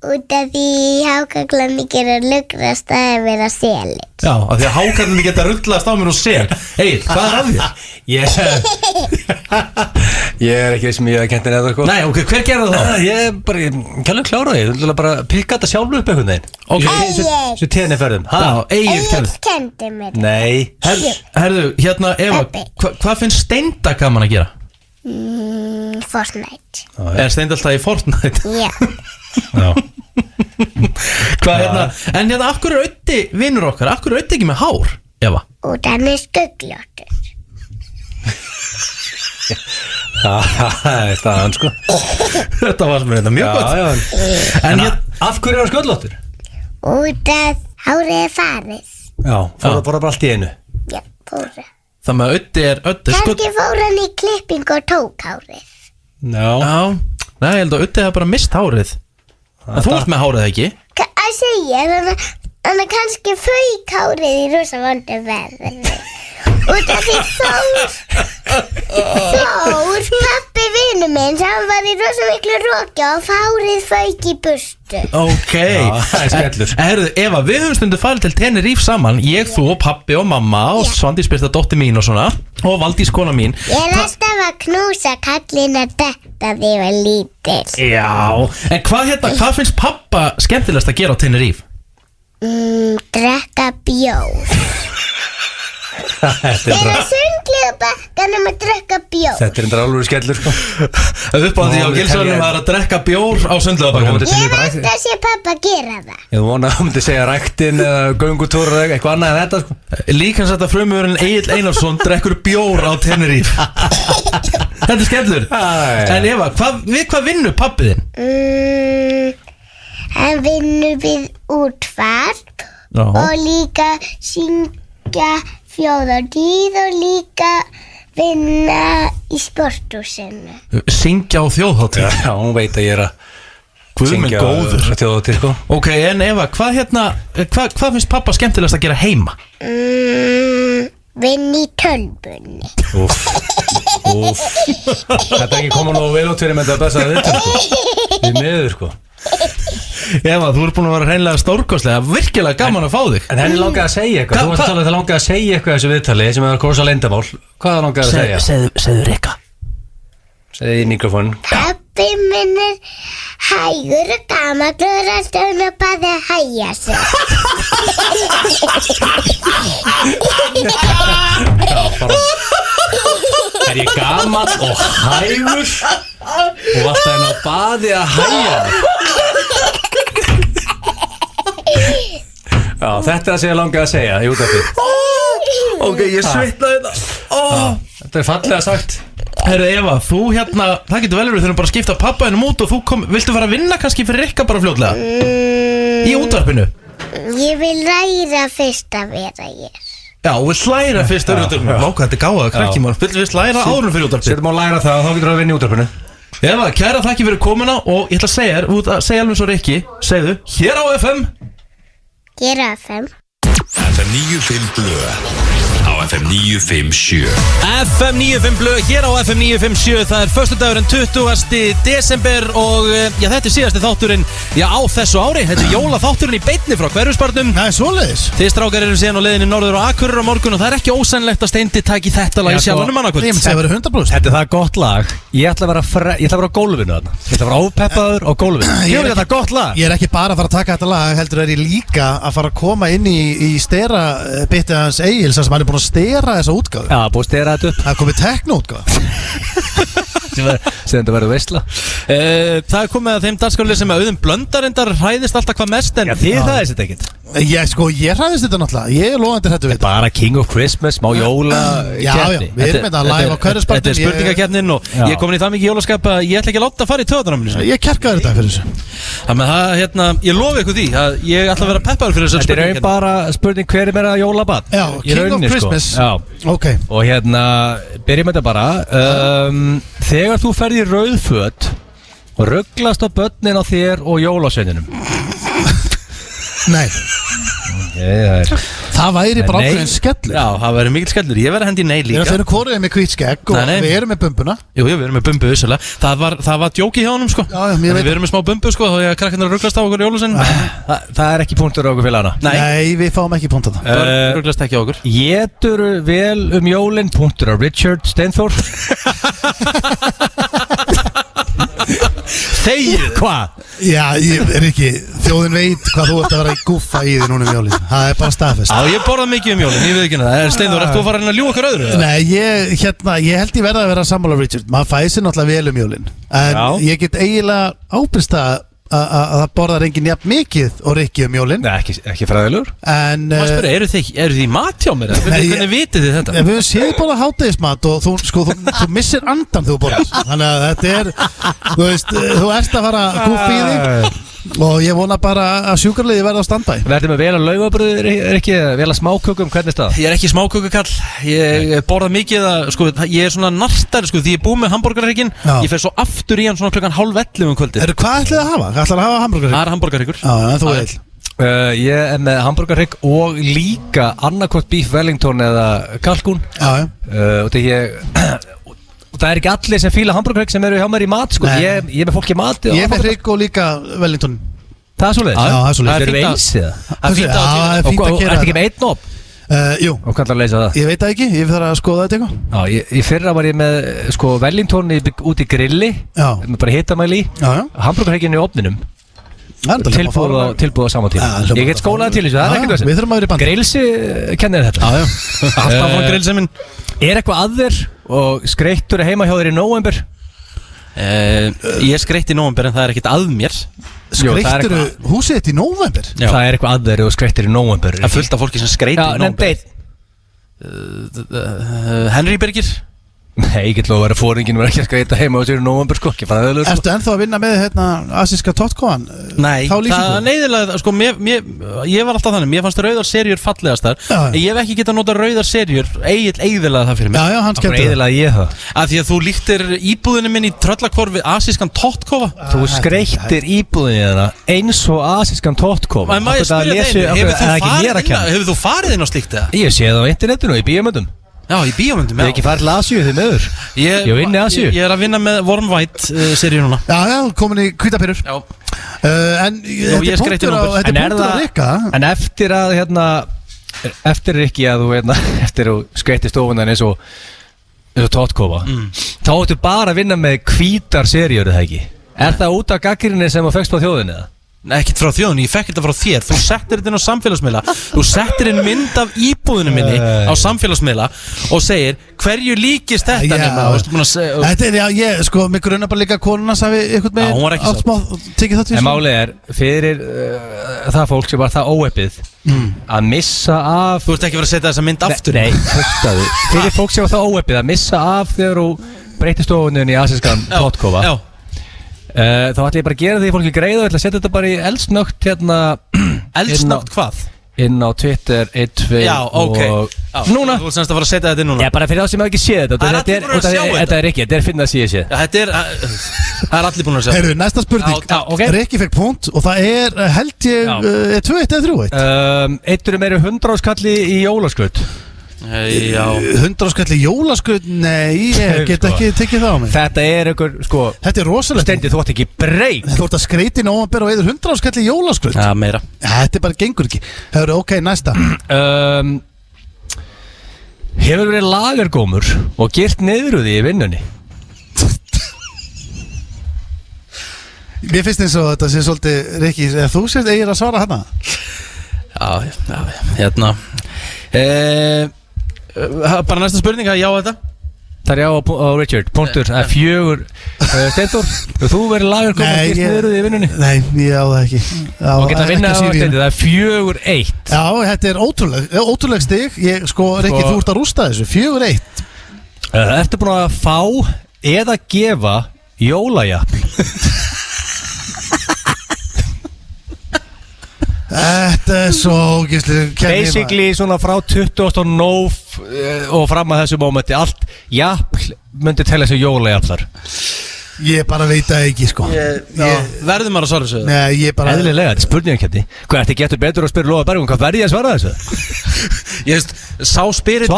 Út af því hákarlarnir gera luggrast að vera selir. Já, af því að hákarlarnir geta rullast á mér og sel. Hey, hvað er að þér? Ég er ekki sem ég hef kennt henni þetta. Nei, ok, hver gerði það? Ég er bara, ég kann ekki klára því. Þú ætla bara að pikka þetta sjálf upp einhvern veginn. Egil! Svo tenni ferðum. Egil kendi mér. Nei. Herðu, hérna, Eva, hvað finnst Steinda gaman að gera? Fortnite. Er Steinda alltaf í Fortnite? Já. Hvað hérna, en hérna, af hverju er Öddi vinnur okkar? Af hverju er Öddi ekki með hár, Eva? Út af hann er skuggljóttur. Það er staðan sko. Þetta var sem þetta mjög gott. En af hverju er hann sköllóttur? Út af hárið er farið. Já, fór bara allt í einu. Já, fóra. Það með Öddi er Öddi Kannski fór hann í klipping og tók hárið. Já. Nei, ég held að Öddi hefði bara mist hárið. En þú ert með hárið ekki? Að segja, þannig að kannski fauk hárið í rosa vondu veðri. Út af því Þór, pappi vinnu minn sem var í rosa miklu roki og fárið fauk í burtu. Ok, það er skellur. Herðu, Eva, við höfum stundu farið til Tenerife saman. Ég, þú, pappi og mamma og Svandís Birta dóttir mín og svona. Og Valdís kona mín. Ég er alltaf að knúsa kallinn að detta því ég var lítill. Já, en hvað finnst pappa skemmtilegast að gera á Tenerife? Drekka bjór. Ég er að sönglega bakkanum að drekka bjór. Þetta er endur alveg skellur sko. Upp á því á Gilsvöldum var að drekka bjór á sundlaugarbakkanum. Ég veit að sé pappa gera það. Ég vona að þú myndi segja ræktin eða göngutúr eða eitthvað annað en þetta sko. Líka sætt að frumurinn Egill Einarsson drekkur bjór á Tenerife. Þetta er skellur. En Eva, við hvað vinnur pappiðinn? Hann vinnur við útvarp og líka syngja þjóðhátíð og líka vinna í sporthúsinu. Syngja á þjóðhátíð? Já, hún veit að ég er að syngja á þjóðhátíð sko. Ok, en Eva, hvað finnst pappa skemmtilegast að gera heima? Vinn í tölvunni. Þetta er ekki koma nú vel út fyrir með þetta besta þetta sko. Við meður sko. Eva, þú ert búin að vera hreinlega stórkostlega. Virkilega gaman að fá þig. En henni langaði að segja eitthvað. Þú varst að tala um það langaði að segja eitthvað þessu viðtali sem er rosa leyndamál. Hvað langaði að segja? Segðu Rikka. Segðu í mikrofón. Pappi minn er hægur og gamall og er alltaf að bara hægja sig. Er ég gamall og hægur og alltaf henni á baði að hægja mig? Já, þetta er það sem ég langaði að segja í útvarpið. Ok, ég svitnaði þetta. Þetta er fallega sagt. Herru Eva, þú það getur vel verið þegar þú bara skipta pappa hennum út og viltu fara að vinna kannski fyrir Rikka bara fljótlega? Í útvarpinu? Ég vil læra fyrst að vera ég. Já, við læra fyrst að vera í útvarpinu. Váka, þetta er gáða, krakki maður. Við læra árum fyrir útvarpinu. Settum á að læra það og þá getur það að vinna í útvarpinu. Eva, kæra þakki fyrir komuna og ég ætla að segja þér, út að segja alveg svo Rikki, segðu, hér á FM. Hér á FM. FM 95 blöð á FM 957. FM 95 blöð, hér á FM 957. Það er föstudagurinn 20. desember og já, þetta er síðasti þátturinn á þessu ári. Þetta er jólaþátturinn í beinni frá Hverfisbarnum. Það er svoleiðis. Þið strákar eru síðan á leiðinni norður og Akureyrar á morgun og það er ekki ósennilegt að Steindi taki þetta lag í sjálfanum annarkvöld. Ég myndi segja að vera 100%. Þetta er það gott lag. Ég ætla að vera á gólfinu þarna. Ég ætla að vera ápeppaður á gólfinu. Ég þetta gott lag. Ég er ekki bara að fara að taka þetta lag, heldur er ég líka að fara að koma inn í stera bitið hans Egils sem hann er búin að stera þessa útgáðu. Já, búið að stera þetta upp. Það er komið teknóutgáða. Sem þetta verður veistla. Það er komið að þeim dagskáli sem að Auðun Blöndarindar hræðist alltaf hvað mest en... Já, þið hræðist þetta ekkert. Ég hræðist þetta náttúrulega. Ég er loðandi hrættu við þetta. Bara King of Christmas, má jóla Já, við erum þetta live á Hverfisbarnum. Þetta er spurningakeppnin og ég er komin í það mikið jólaskap að ég ætla ekki að láta að fara í töðunum. Ég kerkaði þetta fyrir þessu. Þannig að ég lofi ykkur því að ég ætla að vera peppaður fyrir þessu spurningakeppnin. Þetta er bara spurning hver er meira jólabad. Já, King of Christmas. Ok. Og byrjum þetta bara. Þegar þú ferð í rauðföt og rugglast á börnin á þér og jólasveininum. Nei. Það væri bara ákveðin skellur. Já, það væri mikil skellur. Ég verði hendi nei líka. Þeir eru hvorið með hvít skegg og við erum með bumbuna. Jú, við erum með bumbu vissulega. Það var djóki hjá honum sko. Já, ég veit. Við erum með smá bumbu sko og krakkarnir rugglast á okkur jólasveinin. Það er ekki punktur á okkur félagana. Nei, við fáum ekki punkt á það. Rugglast ekki á okkur. Étur vel jólin, punktur á Richard Steinþór. Þegið. Hvað? Já, ég er ekki. Þjóðin veit hvað þú ert að vera í guffa í því núna jólin. Það er bara staðfest. Já, ég borða mikið jólin, ég veit ekki það. Steinþór, ert þú að fara að ljúga okkur öðru? Nei, ég held ég verða að vera sammála Richard. Maður fæði sér náttúrulega vel jólin. En ég get eiginlega ábyrgst að það borðar enginn jafn mikið og Rikki jólin. Nei, ekki fræðilegur. En Má spyrja, eru þið í mat hjá mér? Hvernig vitið þið þetta? Við séð bara hádegismat og þú missir andan þegar þú borðar. Þannig að þetta er, þú ert að fara gúff í þig. Og ég vona bara að sjúkarliði verða á standbæ. Verðum við vel að laufabröður, er ekki vel að smákökum, hvernig er það? Ég er ekki smákökukall, ég borða mikið ég er svona nartari því ég búið með hamborgarhryggjinn. Ég fer svo aftur í hann svona klukkan 10:30 kvöldið. Hvað ætlið að hafa? Hvað ætlið að hafa hamborgarhrygg? Það er hamborgarhryggur. Já, en þú vil. Ég er með hamborgarhrygg og líka annarkvort beef wellington eða kalkún. Já. Og það er ekki allir sem fíla hamburgerhrygg sem eru hjá mér í mat sko. Ég er með fólk í mat Ég er með hrygg og líka Wellington Það er svoleiðis? Já, það er svoleiðis. Það eru eins eða? Það er fínt að gera Ertu ekki með einn op? Jú Og hvað er að leysa það? Ég veit það ekki, ég þarf að skoða þetta eitthvað Já, í fyrra var ég með sko Wellington út í grilli Já. Með bara hitamæli í Hamburgerhrygginn í ofninum Tilbúð á sama tíma Ég get skólaði til þessu, það er ekkert Við þurfum að vera í bandi Grilsi kennir þetta Alltaf frá grillsi minn Er eitthvað að þér og skreittur heima hjá þér í nóvember? Ég skreitt í nóvember en það er ekkert að mér Skreittur húsið þetta í nóvember? Það er eitthvað að þér og skreittur í nóvember Það er fullt af fólki sem skreitt í nóvember Henry Birgir Nei, ég get lofa að vera fóringin verið ekki að skreita heima og sér í nóvember sko Ertu ennþá að vinna með asíska tóttkóan? Nei, það er neyðilega sko, ég var alltaf þannig, mér fannst rauðar serjur fallegastar Ég hef ekki getað nota rauðar serjur eiginlega það fyrir mig Já, hann skemmtir eiginlega ég það Af því að þú líktir íbúðinu minn í tröllakvorfi asískan tóttkófa Þú skreittir íbúðinu þarna eins og asískan tóttkófa Hefur þú farið inn á slíkt eða? Ég sé það á internetinu og í bíómyndum Já, í bíómyndum, Ég hef ekki farið til Asíu því meður Ég vinn í Asíu Ég er að vinna með Warm White seríu núna Já, komin í hvítapyrur Já En þetta er punktur að rikka En eftir að eftir ekki að þú eftir að skreitti stofunan eins og tóttkófa þá ættu bara að vinna með hvítar seríur eða ekki Er það út af gaggrinni sem að fegst á þjóðinni eða? Nei, ekkert frá þjóðinni, ég fekk þetta frá þér Þú settir þetta inn á samfélagsmiðla Þú settir inn mynd af íbúðinu minni á samfélagsmiðla og segir hverju líkist þetta Sko, mig grunnar bara líka konuna sagði eitthvað með hún var ekki sátt En málið er, fyrir það fólk sem var það óeppið að missa af Þú ert ekki verið að setja þessa mynd aftur Nei, hlustaðu Fyrir fólk sem var það óeppið að missa af þegar þú breytir stofunni í asískan tóttkófa Þá ætla ég bara að gera því fólki greiða og ætla að setja þetta bara í eldsnögt Eldsnögt hvað? Inn á Twitter, 1, 2 Já, ok Núna Þú ert semst að fara að setja þetta inn núna Já, bara fyrir þá sem hefur ekki séð þetta Þetta er ekki, þetta er finnað síðan séð Það er allir búin að sjá Heyrðu, næsta spurning Rikki fekk punkt og það er held ég 2-1 eða 3-1 Eitturum eru 100 áskalli í jólaskraut Já 100 skall í jólaskraut Nei, ég get ekki tekið það á mig Þetta er einhver, sko Þetta er rosalegt Steindi, þú ætti ekki breyk Þú ætti að skreita í nóvember og eður 100 skall í jólaskraut Já, meira Þetta er bara gengur ekki Hefur, ok, næsta Hefur verið lagergómur og girt niðruði í vinnunni Mér finnst eins og þetta sé svolítið Rikki, þú sést eigir að svara hana Já, bara næsta spurning, já þetta Það er já á Richard, punktur, 4 Steindur, þú verið lagergómur og girt niðruði í vinnunni Nei, ég á það ekki Og geta að vinna á Steindi, það er 4-1 Já, þetta er ótrúleg stig Sko, Rikki, þú ert að rústa þessu 4-1 Ertu búin að fá eða gefa jólajafl? Þetta er svo ógeðslega Basically svona frá 20. nóv og fram að þessu mómenti allt jafl myndi tella sig jólajaflar Ég bara veit það ekki sko Verðum maður að svara þessu? Nei, ég bara Eðlilega, þetta er spurningakeppni Hvað ertu getur betur að spyrja Lóa Bergum? Hvað verði ég að svara þessu? Ég veist, sá spyrill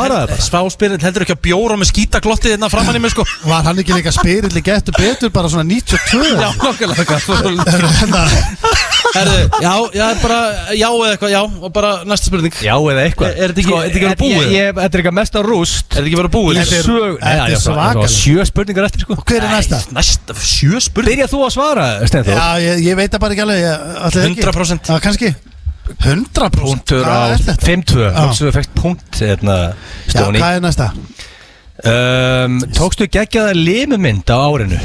heldur ekki að bjóra með skítaglottið hérna framan í mig sko Var hann ekki líka spyrill getur betur bara svona 92? Já, nokkulega Herðu, já, bara já eða eitthvað, já og bara næsta spurning Já eða eitthvað Er þetta ekki verið búið? Þetta er eitthvað mest á rúst Er þetta ekki verið búið? Þetta er svakalega 7 spurningar eftir sko Hver er næsta? Næsta, 7 spurning Byrja þú að svara, Steinþór? Já, ég veit það bara ekki alveg 100% Já, kannski 100%? Punktur á 5-2 Þú fekst punkt Já, hvað er næsta? Tókstu geggjaða limumynd á árinu?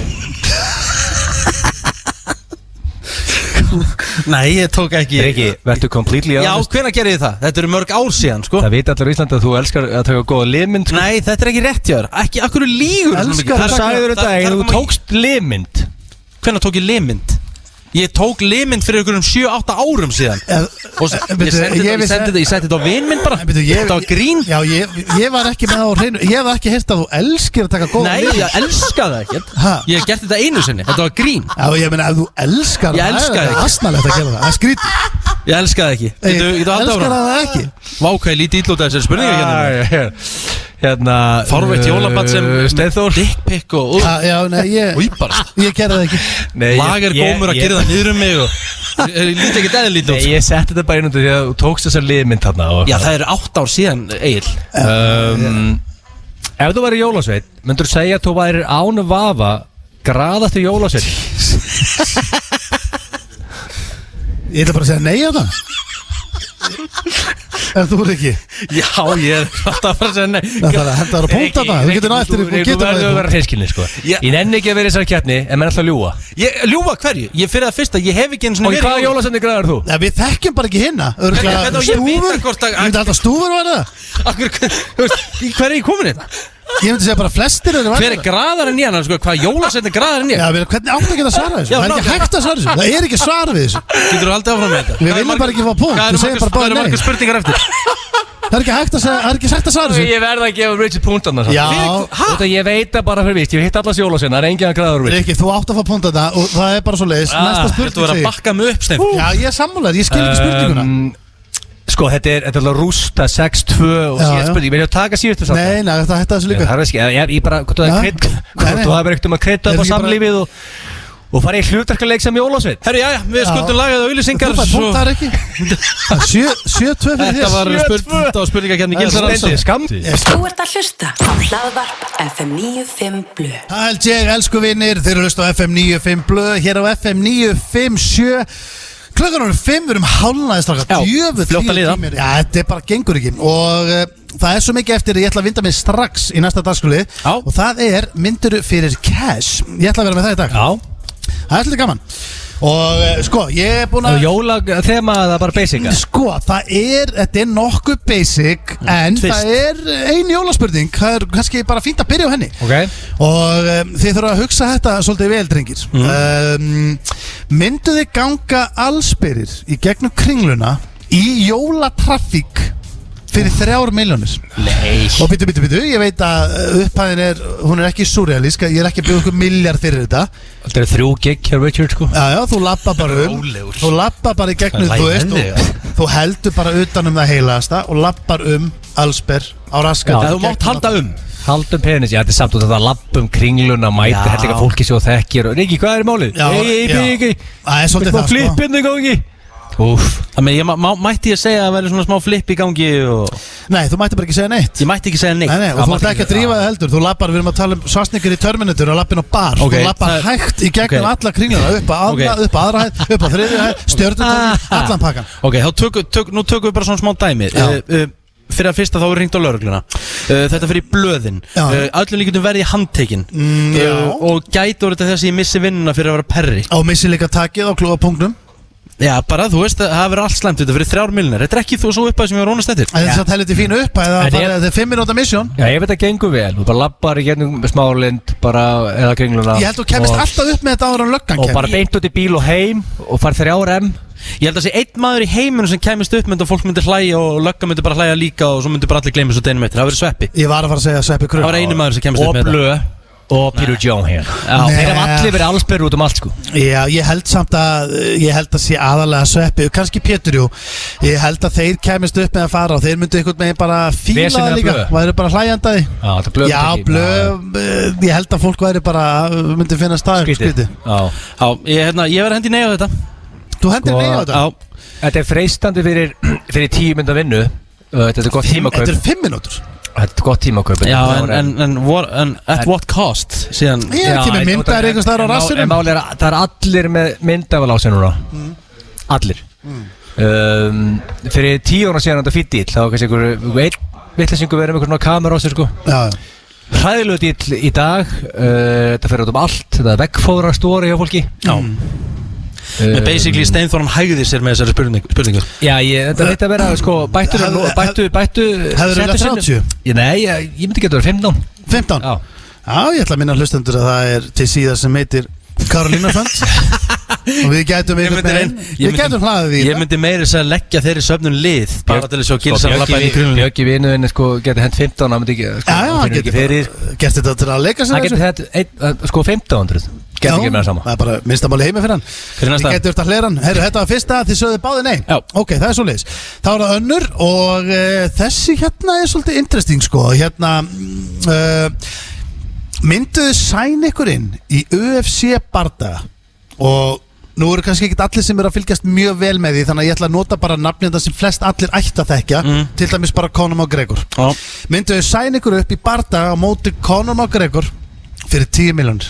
Nei, ég tók ekki Riki, verður completely honest? Já, hvenær gerði ég það? Þetta eru mörg ár síðan, sko Það veit allir í Íslandi að þú elskar að taka góða limynd Nei, þetta er ekki rétt hjá þér Ekki, akkur lígur Það sagður þetta en þú tókst limynd Hvenær tók ég limynd? Ég tók limynd fyrir ykkur 7-8 árum síðan Ég setti þetta á vin minn bara Þetta var grín Já, ég var ekki með á hreinu Ég hef ekki heyrt að þú elskir að taka góða Nei, ég elska það ekkert Ég hef gert þetta einu sinni, þetta var grín Já, ég meina, ef þú elskar það Ég elska það ekki Það er asnalegt að gera það, það er skrítið Ég elska það ekki Elskar það ekki? Vákvæði lítið illa út af þessari spurninga hérna Hérna Fárveitt jólabat sem Steinþór dickpic og Já, nei, ég gerði það ekki. Lager gómur að gera það niður um mig og lítið ekkert eðlítið. Nei, ég setti þetta bara inn undir því að þú tókst þessar liðmynd þarna. Já, það eru 8 ár síðan, Egil. Ef þú væri jólasveit, myndur þú segja að þú væri án vafa graðasti jólasveit? Ég ætla bara að segja nei á það. En þú ekki? Já, ég er alltaf að fara að segja nei. Það er að henda þar að punkta það. Þú getur náttúrulega eftir. Þú verður að vera hreinskilni, sko. Ég nenni ekki að vera í þessari keppni, en maður er alltaf að ljúga. Ljúga hverju? Ég fyrir það fyrst að ég hef ekki eins og verið. Og hvaða jólasveitni graðar þú? Við þekkjum bara ekki hinna. Örgulega stúfur. Ég myndi alltaf stúfur var það. Hver er ég komin hérna? Ég myndi segja bara flestir eru Hver er graðarinn í hann? Hvað jólasveitni graðarinn í hann? Já, hvernig átt ekki að svara þessu? Það er ekki hægt að svara þessu. Það er ekki svar við þessu. Getur þú aldrei áfram með þetta? Við viljum bara ekki fá punkt. Við segjum bara Það eru margar spurningar eftir. Það er ekki hægt að segja, það er ekki sagt að svara þessu. Ég verða að gefa Richard punkt annars. Já. Ég veit það bara fyrir víst. Ég hitt allas jólasveitna. Það er enginn að graður við. Rikki, þú átt að fá punkt að það og það er bara svo leiðis. Næsta spurning Þú verður að bakka mig upp, Steinn. Já, ég er sammálaður, ég skil ekki spurninguna. Sko, þetta er alveg rústa 6-2 og síðan spurning. Ég vil taka síðustu samt. Nei, það hætti þessu líka. Það er ekki, ég bara, hvort þú hafði ekkert að krydda upp á samlífið og fara í hlutarkaleik sem jólasveit. Herru, já, við skuldum lagað á auðlýsingar. Þú fær punkt þar ekki. 7-2 fyrir þér. Þetta var spurningakefni Gilsar Skammt. Þú ert að hlusta á Hlaðvarp FM 95 Blu. Það held ég, elsku vinnir. Þeir eru að hlusta á FM 95 Blu. Hér á FM 957. Klukkan er 5, við erum hálfnaði straka. Fljótt að líða. Já, þetta bara gengur ekki. Og það er svo mikið eftir að ég ætla að vinda mig strax í næsta dagskrúli. Og það er myndur fyrir cash. Ég ætla að vera með það í dag. Já. Það er svolítið gaman. Og sko, ég er búin að Jólathema eða bara basic? Sko, þetta er nokkuð basic. En það er ein jólaspurning. Það er kannski bara fínt að byrja á henni. Og þið þurfa að hugsa þetta svolítið vel, drengir. Myndu þið ganga allsberir í gegnum kringluna í jólatraffík fyrir 3 milljónir? Nei. Og bitu, ég veit að upphæðin hún er ekki surrealísk. Ég er ekki að byggja okkur miljard fyrir þetta. Þetta er 3 gig hjá Richard, sko. Já, þú labba bara þú labba bara í gegnum, þú veist, þú heldur bara utan það heilagasta og labbar allsber á raskat. Þú mátt halda Haldum penis, já, þetta er samt og þetta lappum kringluna, mæti hellinga fólki sem þú þekkir. Rikki, hvað er málið? Það er svolítið það, sko. Flippinn í gangi. Þannig mætti ég segja að það væri svona smá flipp í gangi Nei, þú mætti bara ekki segja neitt. Ég mætti ekki segja neitt. Nei, og þú ætti ekki að drífa það heldur. Þú lappar, við erum að tala Schwarzenegger í Terminator og lappin á bar. Þú lappar hægt í gegnum alla kringluna, upp á aðra hæð, upp á þriðju hæð, stjörnutorgið, allan pakkan. Ok, nú tökum við bara svona smá dæmi. Fyrir að fyrsta þá er ringt á lögregluna. Þetta fyrir í blöðin. Öllum líkundum verði ég handtekinn. Og gæti orðið þess að ég missi vinnuna fyrir að vera perri. Og missi líka takið á klóapunktnum. Já, bara þú veist, það verður allt slæmt. Þetta fyrir 3 milljónir. Þetta er ekki þú svo upphæð sem ég var rónast eftir. Þetta er heldur fínu upphæð. Það er 5 minúta misjón. Já, ég veit að gengur vel. Þú bara lappar í gennum Smálind eða kringluna. Ég held að þú kemist alltaf upp með þetta áður en löggan og bara beint út í bíl og heim og fær 3 Ég held að sé einn maður í heiminum sem kemist upp með þetta og fólk myndi hlæja og lögga myndi bara hlæja líka og svo myndi bara allir gleyma svo deginum eftir. Það verður Sveppi. Ég var að fara að segja Sveppi Kröf. Það var einu maður sem kemist upp með þetta. Og Peter John hér. Þeir hafa allir verið allsberur út allt, sko. Já, ég held samt að sé aðalega Sveppi, kannski Pétur, jú. Ég held að þeir kemist upp með að fara og þeir myndu einhvern veginn bara fíla það líka. Væri bara hlæjandaði. Já, þetta blöð. Já, blöð. Ég held að fólk væri bara myndi finna staður skrítið. Já, ég verði hendi nei á þetta. Þú hendir nei á þetta? Já. Þetta er freistandi fyrir 10 mynda vinnu. Þetta er gott tímakaup. Þetta er 5 mínútur. Þetta er gott tímakaup. Já, en at what cost? Síðan ég er ekki með myndaðir einhvers staðar á rassinum. En máli það er allir með myndaðal á sig núna. Allir. Fyrir 10 ára síðan þetta fýtt dýll. Það var kannski einhver vittlesingur verið með einhvern kamera á sig, sko. Hræðilegu dýll í dag. Þetta fer út allt. Þetta er veggfóðra stóri hjá fólki. Já. Með basically Steinþór hann hægði sér með þessari spurningu. Já, þetta veit að vera, sko, bættu Hefur þú viljað 30? Nei, ég myndi geta verið 15. 15? Já, ég ætla að minna hlustendur að það er til síðar sem heitir Karolína Fund. Og við gætum hlaðið því. Ég myndi meira þess að leggja þeirri söfnun lið bara til þess að Gilsar lappa inn í krununum. Bjöggi vinuðinni, sko, geti hent 15, hann myndi ekki, sko, hann geti gert þetta til að leika sér þessu. Hann geti hent, sko, 1500. Gæti ekki með það sama. Það er bara minnstamáli heimi fyrir hann. Hver er næsta? Ég geti eftir að hlera hann. Herru, þetta var fyrsta, þið sögðu báði nei. Já. Ok, það er svoleiðis. Það var það önnur og þessi hérna er svolítið interesting sko. Hérna mynduðu sæn ykkur inn í UFC bardaga og nú eru kannski ekkert allir sem eru að fylgjast mjög vel með því, þannig að ég ætla að nota bara nafnið það sem flest allir ætti að þekkja, til dæmis bara Conor McGregor. Mynduðu sæn ykkur upp í bardaga á móti Conor McGregor fyrir 10 milljónir.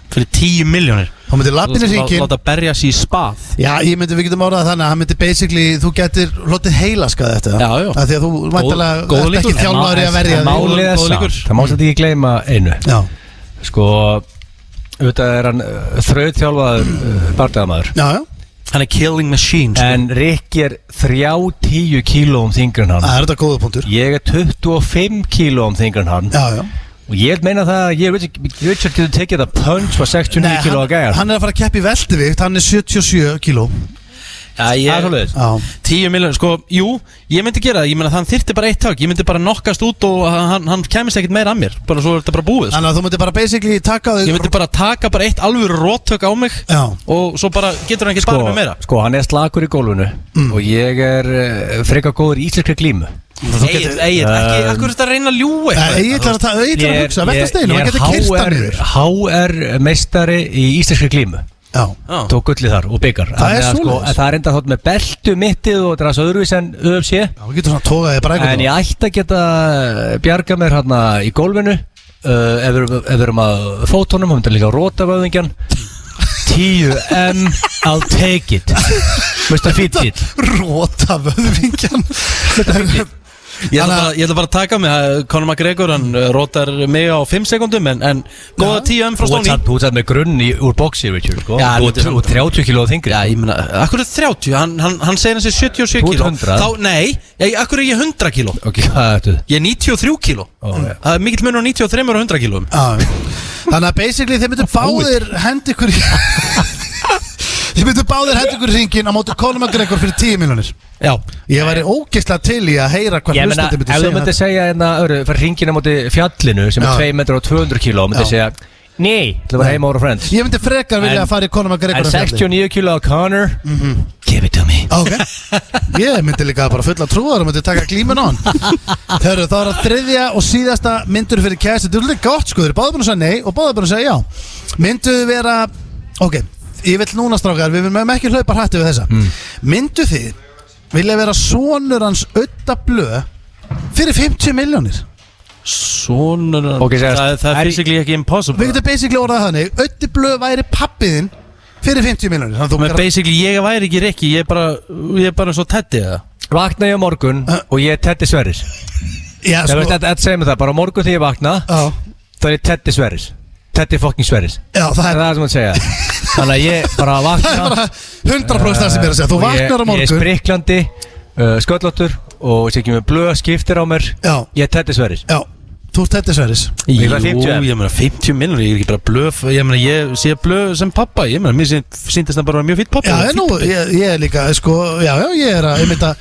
Fyrir 10 milljónir? Þá myndi lappin í hringinn. Láta berja sér í spað. Já, við getum orðað þannig að hann myndi basically, þú getur hlotið heilaskað eftir það. Já. Af því að þú væntanlega ert ekki þjálfaður í að verja þig. Það má samt ekki gleyma einu. Já. Sko, auðvitað er hann þrautþjálfaður bardagamaður. Já. Hann er killing machine sko. En Rikki er 30 kílóum þyngri en hann. Það er þetta góða punktur. Ég er 25 kílóum þyngri en hann. Já. Og ég meina það að Richard getur tekið það punch var 69 kíló að gæja. Hann er að fara að keppa í veldivikt, hann er 77 kíló. Það er svolítið. 10 milljónir, sko, jú, ég myndi gera það. Ég meina það þyrfti bara eitt tök. Ég myndi bara nokkast út og hann kemist ekkert meira að mér. Bara svo er þetta bara búið. Þannig að þú myndi bara basically taka þig. Ég myndi bara taka bara eitt alvöru róttök á mig. Já. Og svo bara getur hann ekki spara mig meira. Sko, hann er slakur í gólfinu og ég er frekar góður í íslenskri glímu. Egil, ekki, akkur er þetta að reyna að ljúa Egil er að hugsa, veltasteinu, hann getur kyrst hann yfir. HR meistari í íslenskri glímu. Já. Tók gullið þar og byggar. Það er svoleiðis. Það er enda þátt með beltu mittið og það er svo öðruvís en UFC. Já, þú getur svona tókaðið bara eitthvað. En ég ætti að geta bjarga mér hérna í gólfinu ef við erum að fótónum, hann myndir líka að róta vöðingjan. 10M, I'll take it. Mr. Fitbit. Róta vöðvingjan. Mr. Fitbit. Ég ætla bara að taka mig að Conor McGregor, hann rótar mig á 5 sekundum en góða 10M frá Stóni. Þú ert með grunn úr boxi, Richard, sko. Já, þú ert 30 kíló þingri. Já, ég meina, akkur er 30? Hann segir hann sér 77 kíló. Þú ert 100. Nei, akkur er ég 100 kíló. Ok, hvað er þetta? Ég er 93 kíló. Það er mikill munur á 93 og 100 kílóum. Þannig að basically þeir myndu báðir hendi ykkur Þið myndu báðir hendi ykkur hringinn á móti Conor McGregor fyrir 10 milljónir. Já. Ég væri ógeðslega til í að heyra hvað hlustandi myndi segja. Ef þú myndi segja fyrir hringinn á móti fjallinu sem er 2 metrar og 200 kíló, myndi segja nei, það var heima ára friends. Ég myndi frekar vilja að fara í Conor McGregor en 69 kíló á Conor, give it to me. Ok, ég myndi líka bara fulla trúar og myndi taka glímun á hann. Hörru, það var að þriðja og síðasta myndur fyrir kæst. Þetta er líka gott sko, þeir eru báðir búin að segja nei og báðir búin að segja já. Mynduðu vera, ok, ég vil núna strákar, við viljum ekki hlaupa hrætti við þessa. Myndu þið vilja vera sonur hans Ödda Blöð fyrir 50 milljónir? Sonur hans, okay, það er basically ekki impossible. Við getum basically orðað þannig, Öddi Blöð væri pappiðinn fyrir 50 milljónir. Men basically ég væri ekki Rikki, ég er bara svo Teddy eða? Vakna ég á morgun og ég er Teddy Sverris. Já, sko. Þetta segir mig það, bara á morgun þegar ég vakna, þá er ég Teddy Sverris. Teddy fucking Sverris. Já, það er það sem hann segja. Þannig að ég bara vakna. Það er bara 100% það sem ég er að segja. Þú vaknar á morgun. Ég er spriklandi, sköllóttur og sé ekki með blöð, skiptir á mér. Já. Ég er Teddy Sverris. Já, þú ert Teddy Sverris. Jú, ég meina 50 milljónir, ég er ekki bara blöð. Ég meina ég sé blöð sem pappa. Ég meina, mér síndist það bara mjög fýtt pappa. Já, nú, ég er líka, sko, ég er að, ég mynda,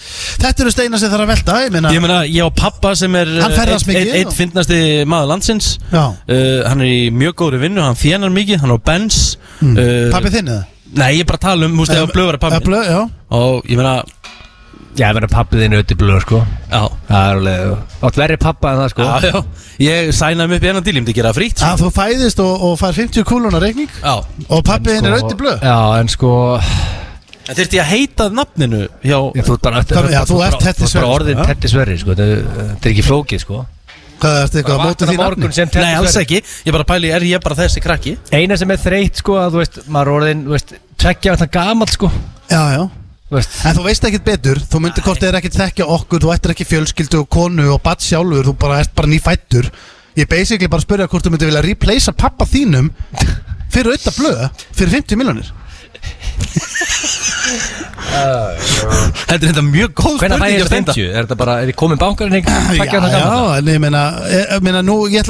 þetta eru steina sem þarf að velta, ég meina, ég á pappa sem er einn fyndnasti maður landsins. Hann er í mjög góðri vinnu, hann þénar mikið, hann á Benz. Pappi þinn eða? Nei, ég er bara að tala þú veist, ef blöð var pappi. Blöð, já. Og ég meina, já, ég meina pappið þinn Öddi Blöð, sko. Já. Það er alveg, átt verri pappa en það, sko. Já. Ég sænaði mig upp í enn díl, ég myndi gera það frítt. Þú fæðist og fær 50 kúluna reikning. Já. Og pappið þinn er Öddi Blöð. Já, en sko En þyrfti ég að heita nafninu hjá... Þú ert Teddy Sverris. Bara orðin Teddy Sverris, sko. Þetta er ekki flókið, sko. Hvað ertu eitthvað að móta því nafni? Nei, alls ekki. Ég bara pæli, er ég bara þessi krakki? Eina sem er þreytt, sko, að þú veist, maður orðin, þú veist, tveggja þetta gamall, sko. Já. En þú veist ekkert betur, þú myndir hvort þið er ekkert þekkja okkur, þú ættir ekki fjölskyldu og konu og badn sjálfur, þú bara ert bara nýfættur. Ég basically bara spyrja hvort þú myndir vilja replacea pappa þínum fyrir Ödda Blöð fyrir 50 milljónir. Þetta er þetta mjög góð spurning. Hvernig fæði ég 50? Er þetta bara, er þið komin bankarinn eitthvað? Já, en ég meina nú, ég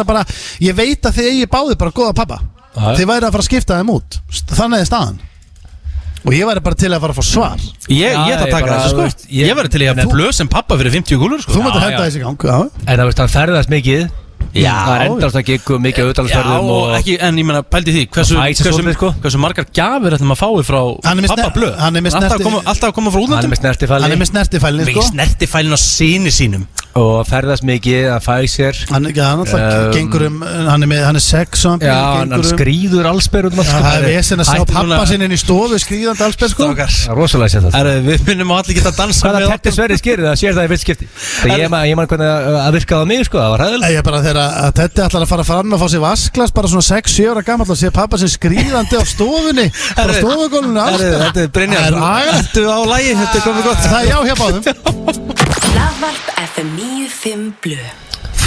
veit að þið eigi báðið bara góða pappa. Þið væri að fara að skipta þeim út. Þannig er staðan. Og ég væri bara til að fara að fá svar. Ég ætla að taka þessu, sko. Ég væri til að hafa Blöð sem pappa fyrir 50 kúlur, sko. Þú mætti henda þessi gang. En það veist, hann ferðast mikið Já. Það er endast að gigum, mikið auðvitaðsferðum og ekki, en ég meina, pældi því hversu margar gjafir ætlum að fái frá pappa blöð. Hann er með alltaf að koma frá útlöndum. Hann er með snertifælin Mikið snertifælin á syni sínum. Og ferðast mikið að fæ sér. Hann gengur hann er sex og hann skrýður allsber út Það er vesen að sjá pappa sinni inn í stofu skrýðandi allsber sko. Það er rosalega sér þetta. Við minnum að allir geta að dansa með okkur. Hvaða Tetti Sverris gerir það, sér það í fyrst skipti. Ég man hvernig að virkaði á mig sko, það var hæðilegt. Ég bara þegar að Tetti ætlar að fara fram að fá sér vasklas bara svona 6-7 ára gamall og sé pappa sem skrýðandi á stofunni á stofugólfinu Þetta er Brynjar. Þetta er á lagi, þetta er komið gott. Það er já hjá báðum. Hlaðvarp FM 95 Blu.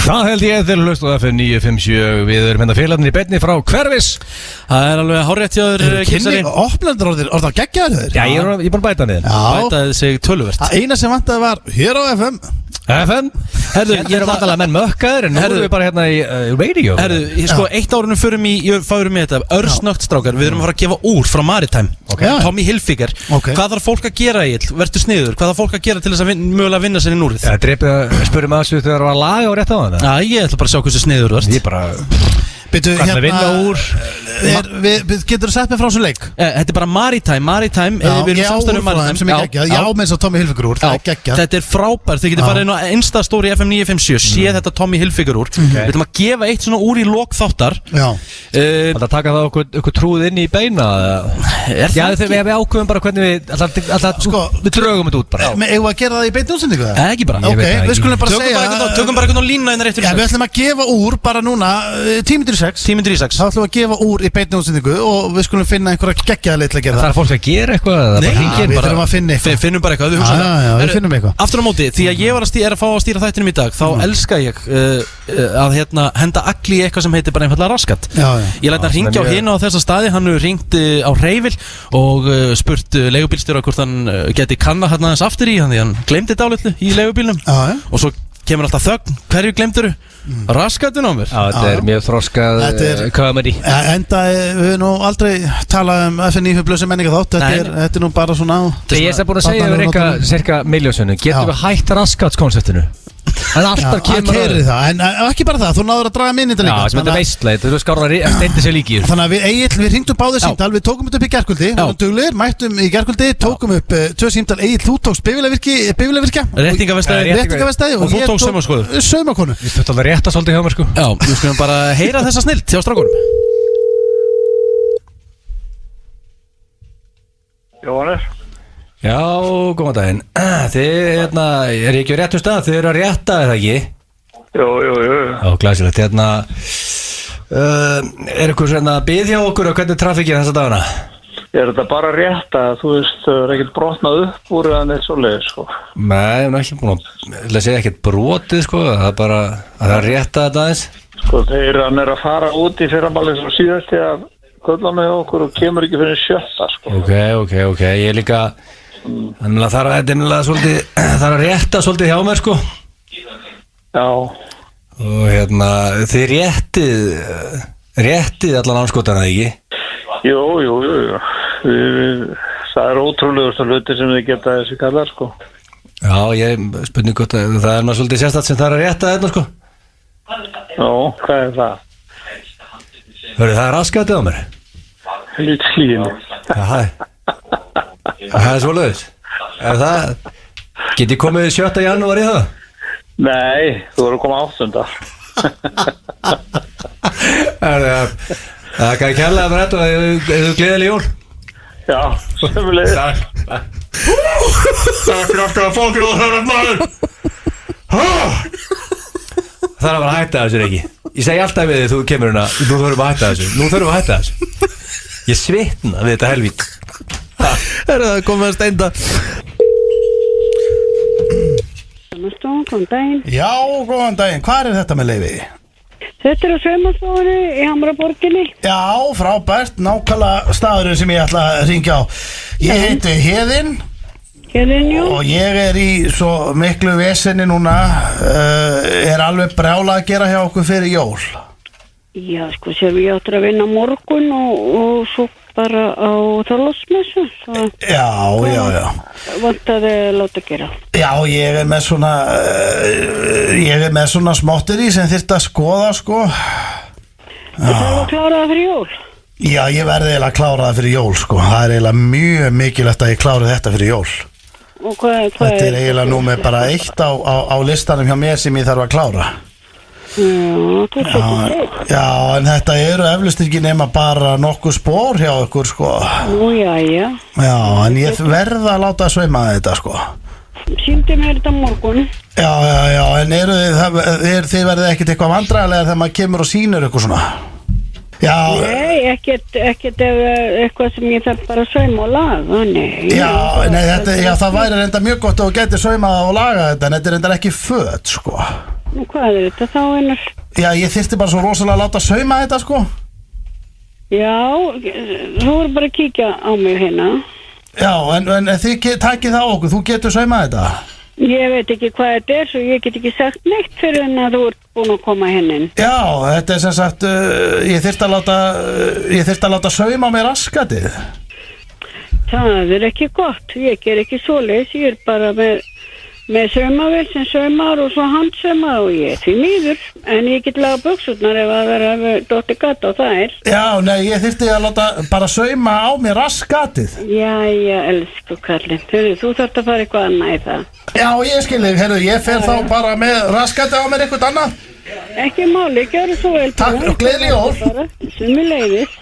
Það held ég þegar hlust á FM 957. Við erum hérna félagarnir í beinni frá Hverfis. Það er alveg hárrétt hjá þér Kísari. Opnendur orðið geggjaður þér. Já, ég er búin að bæta niður. Bætaði sig töluvert. Það eina sem vantaði var hér á FM. Herðu, ég er vandalega menn mökkaður en nú erum við bara hérna í radio. Herðu, sko, eitt árunum förum í þetta örsnögt strákar, við erum að fara að gefa úr frá Maritime, Tommy Hilfiger. Hvað þarf fólk að gera í ill? Vertu sniður, hvað þarf fólk að gera til þess að mögulega vinna sér í núrið? Drepið að spyrja með þessu þegar það var að laga og rétt á hana. Já, ég ætla bara að sjá hversu sniður þú ert. Ég bara Byrju, vinna úr Getur þú sett mig frá þessu leik? Þetta er bara Maritime við erum samstæðum Maritime Já, með þess að Tommy Hilfiger úr Þetta er frábært, þið getur farið inn á Insta-story FM 957, sé þetta Tommy Hilfiger úr Við ætlum að gefa eitt svona úr í lok þáttar Það taka það okkur trúð inn í beina Já, þegar við ákveðum bara hvernig við drögum þetta út bara Eigum við að gera það í beinni útsendingu? Ekki bara Við skulum bara segja Tökum bara eitthvað á línuna Við ætlum að gefa úr bara núna 10:06 Þá ætlum við að gefa úr í beinni útsendingu og við skulum finna einhverja geggjaða leið til að gera það. Það er fólk að gera eitthvað? Nei, við þurfum að finna eitthvað. Finnum bara eitthvað, við finnum eitthvað. Aftur á móti, því að ég var að fá að stýra þættinum í dag, þá elska ég að henda agli í eitthvað sem heitir bara einfallega raskat. Ég læt hann hringja á hina á þessa staði, hann hefur hringt á Hreyfil og spurt leigubílstjóra hvort hann geti kanna hann aðeins aftur í, þannig að hann gleymdi dálitlu í leigubílnum og svo kemur alltaf þögn, hverju glemduru? Raskatun á mér. Þetta er mjög þroskað comedy. Enda við nú aldrei talað FM 95 Blu sem menninga þátt. Þetta er nú bara svona Ég er búin að segja yfir eitthvað cirka miljónsönnu. Getum við hægt raskatskonseptinu? En alltaf kemur það. En ekki bara það, þú náður að draga minni þetta líka. Já, sem þetta veistleit, þú skárar að steindi sér líki. Þannig að við hringdum báðið símtal, við tókum þetta upp í gærkvöldi, við duglir, mættum í gærkvöldi, tókum upp 2 símtal, Egill, þú tókst bifvélavirkja Réttingavestæði og þú tókst saumakonu. Við þurftum alveg rétta svolítið hjá mér sko. Já, við skulum bara heyra þessa snilt hjá strákunum. Jóhannes. Já, góðan daginn. Þið, er ekki á réttum stað? Þið eru að rétta, eða ekki? Jú. Já, glæsilegt. Er ykkur svona bið hjá okkur og hvernig er trafikkin þessa dagana? Er þetta bara rétta? Þú veist, það er ekkert brotnað upp úr eða neitt svoleiðis, sko. Nei, ég er ekki búin að segja ekkert brotið, sko. Það er bara að það er rétta þetta aðeins. Sko, hann er að fara út í fyrramálið svo síðast í að köllana hjá okkur og kemur ekki fyrir 7, sko. Ok. Ég er líka... Þannig að það er að rétta svolítið hjá mér sko. Já. Og þið réttið allan anskotana, ekki? Jú. Það er ótrúlegustu hluti sem þið geta þessi kallar sko. Já, ég spurning gott að það er maður svolítið sérstætt sem það er að rétta þetta sko. Já, hvað er það? Hörru, það er raskatið á mér. Lítið línu. Það er svoleiðis. Get ég komið 7. janúar í það? Nei, þú voru að koma 8. Það kann kærlega með þetta og þú gleðileg jól. Já, sömulegis. Takk fyrir alltaf að fólkið og það er maður. Það er að vera að hætta þessu, ekki? Ég segi alltaf við þig, þú kemur hérna, nú þurfum við að hætta þessu. Ég svitna við þetta helvík. Það komið að steinda. Góðan daginn. Já, góðan daginn. Hvað er þetta með leyfi? Þetta er á saumastofunni í Hamraborginni. Já, frábært. Nákvæmlega staðurinn sem ég ætla að hringja á. Ég heiti Héðinn. Jú. Og ég er í svo miklu vesenni núna. Er alveg brjálað að gera hjá okkur fyrir jól. Já, sko, sér ég áttur að vinna á morgun og svo bara á Þorláksmessu. Já. Vantaði að láta gera. Já, ég er með svona smottir í sem þyrfti að skoða, sko. Það þarf að klára það fyrir jól. Já, ég verði eiginlega að klára það fyrir jól, sko. Það er eiginlega mjög mikilvægt að ég klára þetta fyrir jól. Og hvað Þetta er eiginlega númer bara eitt á listanum hjá mér sem ég þarf að klára. Já, en þetta eru eflaust ekki nema bara nokkuð spór hjá ykkur, sko. Nú, já. Já, en ég verða að láta að sveima þetta, sko. Sýndi mér þetta morgun. Já, en þið verðið ekkert eitthvað vandræðilega þegar maður kemur og sýnir ykkur svona? Já. Nei, ekkert eitthvað sem ég þarf bara að sauma og laga, nei. Já, það væri reynda mjög gott og getur saumað og laga þetta, en þetta er reynda ekki föt, sko. Nú, hvað er þetta þá einar? Já, ég þyrfti bara svo rosalega að láta sauma þetta, sko. Já, þú voru bara að kíkja á mig hérna. Já, en þið takkið það á okkur, þú getur saumað þetta. Ég veit ekki hvað þetta er, svo ég get ekki sagt neitt fyrir en að þú ert búin að koma hennin. Já, þetta er sem sagt, ég þyrfti að láta sauma á mér raskatið. Það er ekki gott, ég ger ekki svoleiðis, ég er bara með saumavél sem saumar og svo handsaumar og ég er því miður, en ég get laga buxurnar ef að vera dotti gatt á þær. Já, nei, ég þyrfti að láta bara sauma á mér raskatið. Já, elsku kallinn, þú þarft að fara eitthvað annað í það. Já, ég skil þig, ég fer þá bara með raskatið á mér eitthvað annað. Ekki máli, gjör það svo vel. Takk og gleðileg jól. Sömuleiðis.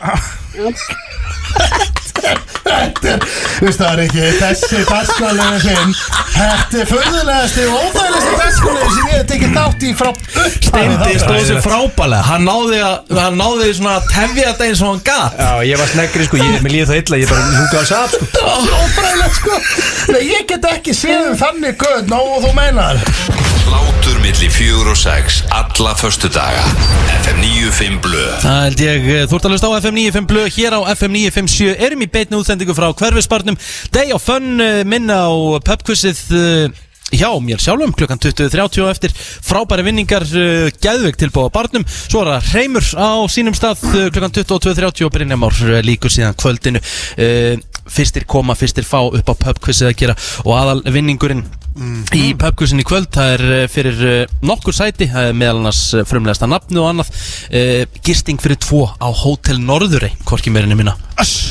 Þetta er ekki þessi dagskrálegu þinn. Þetta er furðulegasti og óþægilegasti dagskrálegu sem ég hef tekið þátt í frá Steindi stóð sér frábælega. Hann náði svona að tefja þetta eins og hann gat. Já, ég var sneggri, sko, mér líði það illa, ég bara húkaði að saf, sko. Það var óþægilegt, sko. Nei, ég get ekki séð þannig göð, ná þú meinar. Hlátur milli 4 og 6 alla föstudaga. FM 95 Blö. Það held ég, þú ert að hlusta á FM 95 Blö hér á FM 957. Erum í beinni útsendingu frá Hverfisbarnum. Day of Fun, minna á pubquizið hjá mér sjálfum klukkan 20:30 og eftir frábæri vinningar, geðveik tilbúið á barnum. Svo er það Hreimur á sínum stað klukkan 22:30 og Brynjar Már líkur síðan kvöldinu. Fyrstir koma, fyrstir fá upp á pubquizið að gera og aðal vinningurinn í pubquizin í kvöld, það er fyrir nokkur sæti, meðal annars frumlegasta nafni og annað, gisting fyrir 2 á Hótel Norðurey, hvorki meirinni minna.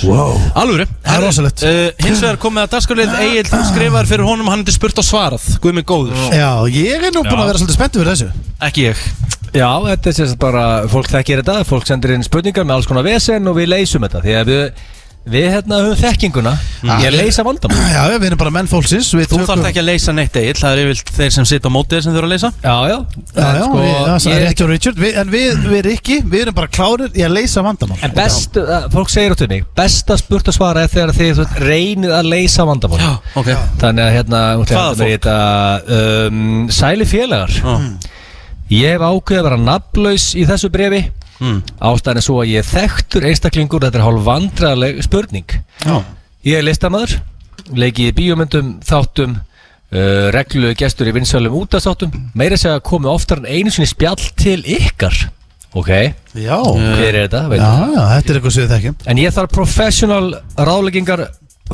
Wow. Alvöru, það er rosalegt. Hins vegar komið að dagskrárlið Egill, þú skrifar fyrir honum, hann er spurt og svarað, guð mig góður. Já, ég er nú búin að vera svolítið spenntur fyrir þessu. Ekki ég. Já, þetta er sérst bara, fólk þekkir þetta, fólk sendir inn spurningar með alls konar vesen og við leysum þetta, því að við hérna höfum þekkinguna í að leysa vandamál. Já, við erum bara menn fólksins. Þú þarf ekki að leysa neitt, Egill, það er yfirleitt þeir sem sita á mótið sem þurfa að leysa. Já, það er rétt og Richard, en við ekki, við erum bara klárir í að leysa vandamál. En fólk segir áttu mig, besta spurt að svara er þegar þið reynið að leysa vandamál. Já, ok. Þannig að hérna, hvaða fólk? Sæli félagar. Ég hef ákveðið að vera nafnlaus í þessu bréfi. Ástæðan er svo að ég er þekktur einstaklingur, þetta er hálf vandræðaleg spurning. Ég er listamaður, leiki í bíómyndum, þáttum, reglulega gestur í vinsælum útastáttum, meira segja að komi oftar en einu sinni spjall til ykkar. Ok, já. Hver er þetta? Já, þetta er eitthvað sem við þekkjum. En ég þarf professional ráðleggingar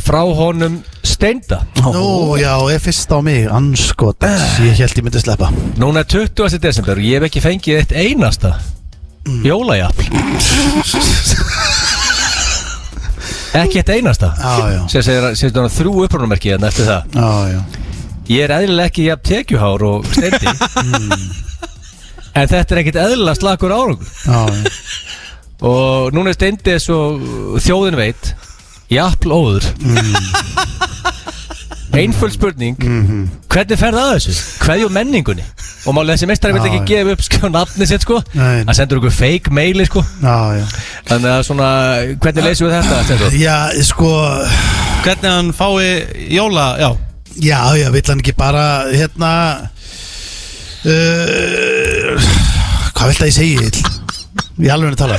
frá honum Steinda. Nú, já, ég fyrst á mig, anskot, ég held ég myndi sleppa. Núna er 20. desember og ég hef ekki fengið eitt einasta jólajafl. Ekki eitt einasta. Sér segir það 3 upprúnumerki hérna eftir það. Ég er eðlilega ekki jafn tekjuhár og Steindi. En þetta er ekkert eðlilega slakur árangur. Og núna er Steindi eins og þjóðin veit, jafl óður. Einföld spurning, hvernig ferði að þessu? Hverju menningunni? Og málega þessi meistari vil ekki gefa upp nafni sitt, sko. Það sendur okkur fake maili, sko. Þannig að svona, hvernig leysum við þetta? Já, sko, hvernig hann fái jóla, Já, vill hann ekki bara, hérna hvað vill það ég segi? Í alveg að tala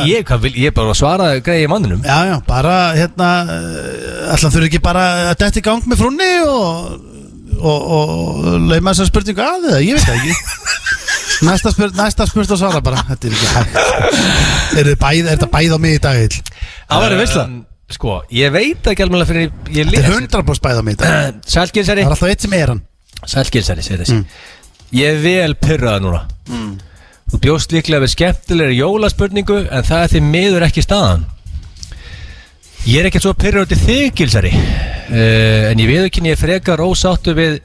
Ég bara svaraði greið í manninum. Já, bara, hérna ætla þurfi ekki bara að detta í gang með frúnni og lauma þessar spurningu að það, ég veit það ekki. Næsta spurt og svara bara. Þetta ekki hægt. Er þetta bæð á mig í dag? Það væri veistla. Sko, ég veit ekki alveg fyrir Þetta er 100% bæð á mig í dag. Sælgilsari. Það er alltaf eitt sem er hann. Sælgilsari, segir þessi. Ég er vel pirraður núna. Þú bjóst líklega við skemmtilegri jólaspurningu en það er því miður ekki staðan. Ég er ekkert svo pirraður til þig, Gilsari, en ég viðurkenni ég frekar ósáttu við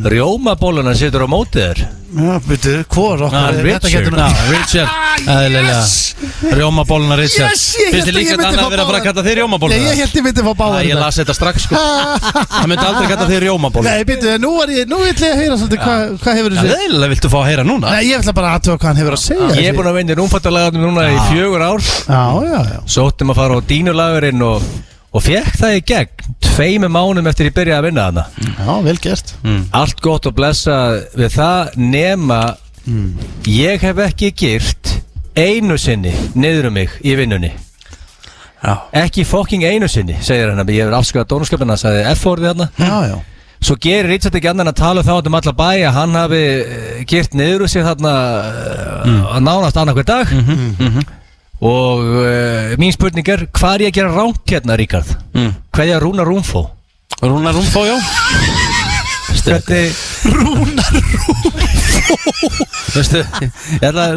rjómabóluna sem situr á mótið þér. Já, byrju, hvor okkar Richard, eðlilega rjómabóluna Richard. Finnst þið líka annað að vera að fara að kalla þig rjómabóluna? Nei, ég held ég myndi fá báðar. Ég las þetta strax sko. Það myndi aldrei kalla þig rjómabóluna. Nei, byrju, nú vil ég að heyra svolítið hvað hefur þú segið. Eðlilega viltu fá að heyra núna? Nei, ég ætla bara að aðtöga hvað hann hefur að segja. Ég er búin að vinna í rúmfattalagarnum núna í 4 ár. Já. Sóttum að fara á dínulagurinn og fekk það í gegn 2 mánuðum eftir ég byrjaði að vinna þarna. Já, vel gert. Allt gott og blessa við það nema ég hef ekki girt einu sinni niður mig í vinnunni. Já. Ekki fucking einu sinni, segir hann. Ég hefur afskriðað dónaskapina, sagði F-orðið þarna. Já. Svo gerir Richard ekki annan að tala þá alla bæ að hann hafi girt niður sig þarna að nánast annað hver dag. Og mín spurning er, hvað er ég að gera rangt hérna, Ríkard? Hvað er Rúnar Rúmfó? Rúnar Rúmfó, já. Rúnar Rúmfó. Veistu, ég ætla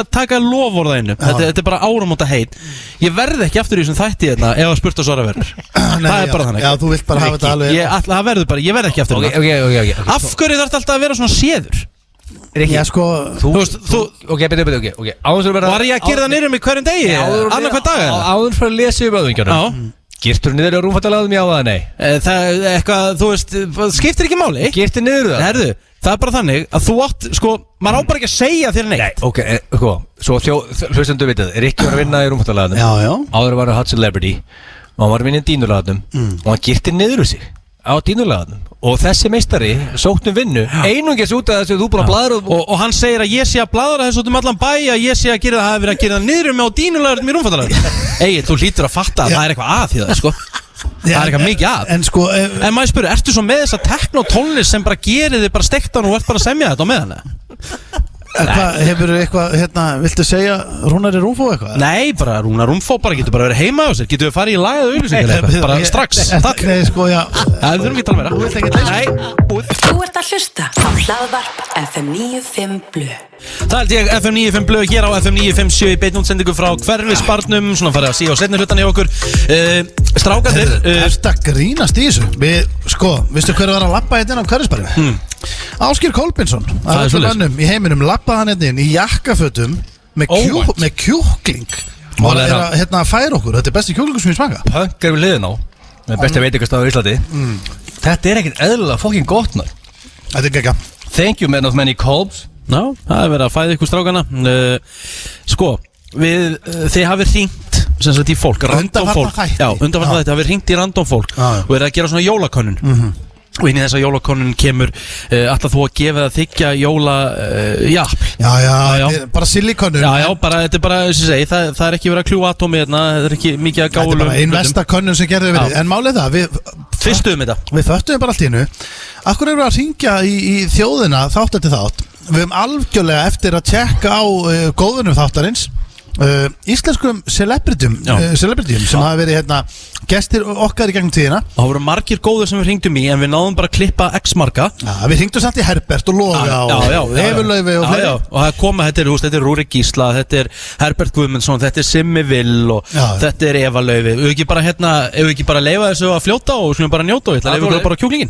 að taka loforðaðinu. Þetta er bara áramóta heit. Ég verð ekki aftur í þessum þætti hérna ef að spurt og svara verður. Það er bara þannig. Já, þú vilt bara hafa þetta alveg. Það verður bara, ég verð ekki aftur. Ok. Af hverju þarf þetta alltaf að vera svona séður? Já, sko. Ok. Var ég að gera það niður mig hverjum degi? Annar hver dag? Áður fyrir að lesa um öðvingjarnum. Girtur niður á rúmfattalagarnum, já eða nei? Það er eitthvað, þú veist, skiptir ekki máli. Girtur niður það? Herðu, það er bara þannig að þú átt, sko, maður á bara ekki að segja þér neitt. Nei, ok, svo hlustendu vitið, Rikki var að vinna í rúmfattalagarnum. Já. Áður var að Hot Celebrity og hann var að vinna í dínulagarnum og hann girtir niður sig á dínulagarnum. Og þessi meistari sóttum vinnu einungis út af þessu þú búin að bladra og hann segir að ég sé að bladra þessu út allan bæ að ég sé að gera það, hafi verið að gera það niður með á dínulagarnum í rúmfattalagarnum. Egil, þú hlýtur að fatta að það er eitthvað að því það, sko. Það er eitthvað mikið að. En sko, en maður spyrir, ertu svo með þessa teknotónlist sem bara gerir þig bara stektan og ert bara að semja þetta á með hana? Hefur eitthvað, viltu segja Rúnar Rúmfó eitthvað? Nei, bara Rúnar Rúmfó bara getur bara verið heima á sér. Getur við farið í lagið og auðlýsingar bara strax. Takk. Nei, sko, já. Það þurfum ekki að tala meira. Þú vilt ekki leysa. Nei, búið. Þú ert að hlusta á hlaðvarp FM 95 Blu. Það held ég FM 95 Blu hér á FM 957 í beinni útsendingu frá Hverfisbarnum. Svona farið að síða á seinni hlutan í okkur. Strákarnir. Ertu að grínast í þessu? Sko, veistu hver var að labba hérna á Hverfisbarnum? Ásgeir Kolbeinsson af öllum mönnum í heiminum labbaði hann hérna inn í jakkafötum með kjúkling og hann er að færa okkur. Þetta er besti kjúklingur sem ég smaka. Punk er við liðin á með besti veitingastaður í Íslandi. Þetta er ekkert eðlilega fucking gott maður. Þetta er gegga. Thank you man of many colbs. Já, það er verið að fæða ykkur strákana. Sko, þið hafið hringt sem sagt í fólk, random fólk. Já, undanfarna þetta hafið hringt í random fólk og er að gera svona jólakönnun. Og inn í þessa jólakönnun kemur alltaf þú að gefa það þykja jólajafl. Já, bara silikonur. Já, bara, þetta er bara, sem segi, það er ekki verið að kljúa atómi hérna, það er ekki mikið að gála. Þetta er bara einn vestakönnun sem gerði verið. En málið það, við tvistuðum þetta. Við föttuðum bara allt í hennu. Akkur erum við að hringja í þjóðina þátt eftir þátt. Við höfum algjörlega eftir að tjekka á góðunum þáttarins íslenskum celebrityum sem hafa verið gestir okkar í gegnum tíðina. Það voru margir góður sem við hringdum í en við náðum bara að klippa x marga. Já, við hringdum samt í Herbert og Loga og Hefurlaufi og fleiri. Og það koma, þetta er Rúrik Gísla, þetta er Herbert Guðmundsson, þetta er Simmi Vill og þetta er Eva Laufi. Ef við ekki bara leifa þessu að fljóta og skulum bara njóta og ég ætla að leifa ykkur bara kjúklingin.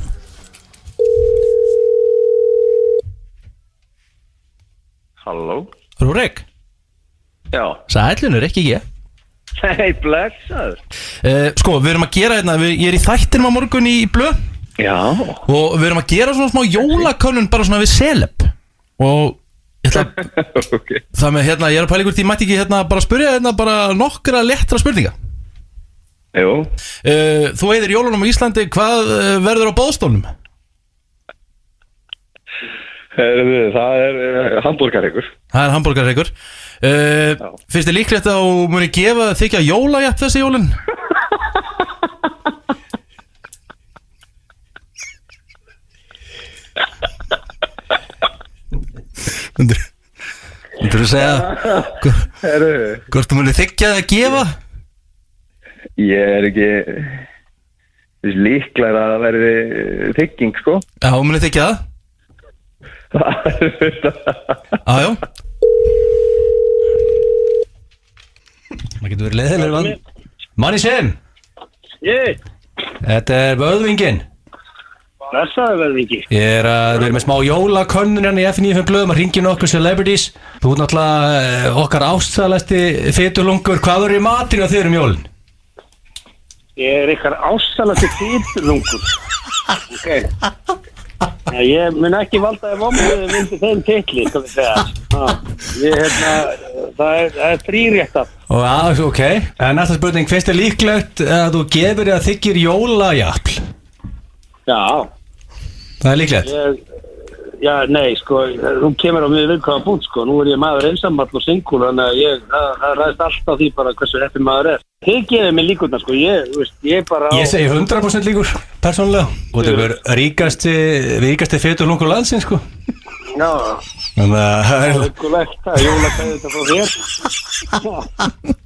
Halló? Rúrik? Já. Sælunur, ekki ég. Nei, blessaður. Sko, við erum að gera ég er í þættinum á morgun í Blöð. Já. Og við erum að gera svona smá jólakönnun bara svona við celeb. Og ég ætla okay. Það með ég er að pæla ykkur því mætti ekki bara að spyrja bara nokkra lettra spurninga. Jú. Þú eigðir jólunum á Íslandi, hvað verður á boðstólnum? Það er hamborgarreikur. Það er hamborgarreikur. Finnst þið líklegt að þú muni gefa þykja jólajafn þessi jólin? Myndur þú segja hvort þú munir þiggja eða gefa? Ég ekki líklega að það verði þygging, sko. Já, þú munir þiggja það? Já. Það getur verið leiðilegur Manni sem Þetta er Vöðvingin. Blessaður Vöðvingi. Við erum með smá jólakönnun hérna í F95 blöðum að ringja nokkur celebrities. Þú ert náttúrulega okkar ástsælasti fitulungur. Hvað eru í matinn á þér jólin? Ég ykkar ástsælasti fitulungur. Ok. Ég mun ekki valda vonbrigðum undir þeim titli, skal við segja. Það er þríréttar. Ok. Næsta spurning, finnst þér líklegt að þú gefur eða þiggir jólajafl? Já. Það er líklegt? Já, nei, sko, þú kemur á mjög viðkvæða punkt, sko. Nú ég maður einsamall og singul, þannig að það ræðist alltaf því bara hversu heppinn maður er. Þið gefið mig líkurnar, sko, ég bara á... Ég segi 100% líkur, persónulega. Og þetta er ríkasti fitulungur landsins, sko. Já. Þannig að það er... Hugulegt, það er jólakveðið þetta frá þér.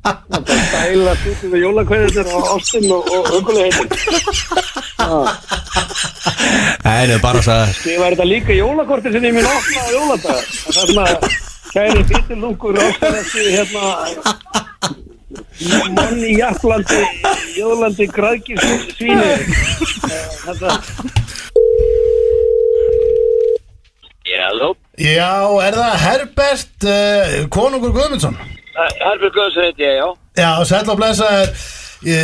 Það er stæla stútið með jólakveðið þetta á ástin og hugulegheitin. Nei, bara að það... Þið var þetta líka jólakorti sem ég minn opna á jóladag. Það er svona kæri fitulungur ástinast mann í Japlandi, Jóðlandi, grækir svíni. Þetta... Já, er það Herbert Konungur Guðmundsson? Herbert Guðmundsson heiti ég, já. Já, sæll og blessaður.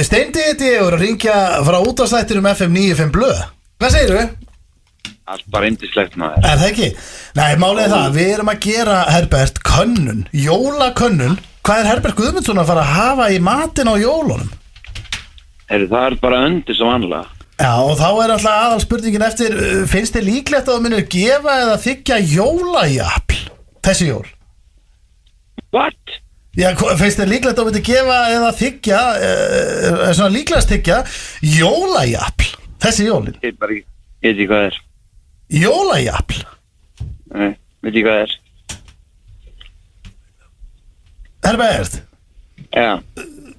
Steindi heiti ég og að ringja frá útvarpsþættinum FM 95 blöð. Hvað segir þú? Allt bara yndislegt maður. Er það ekki? Nei, málið er það, við erum að gera, Herbert, könnun, jólakönnun. Hvað er Herbert Guðmundsson að fara að hafa í matinn á jólunum? Það er bara undir sem vanlega. Já, og þá er alltaf aðal spurningin eftir, finnst þið líklegt að þú myndir gefa eða þiggja jólajafl þessi jól? What? Já, finnst þið líklegt að þú myndir gefa eða þiggja, svona líklegast þiggja jólajafl þessi jólin? Ég veit ekki hvað það er. Jólajafl? Nei, veit ekki hvað það er. Herbert? Já.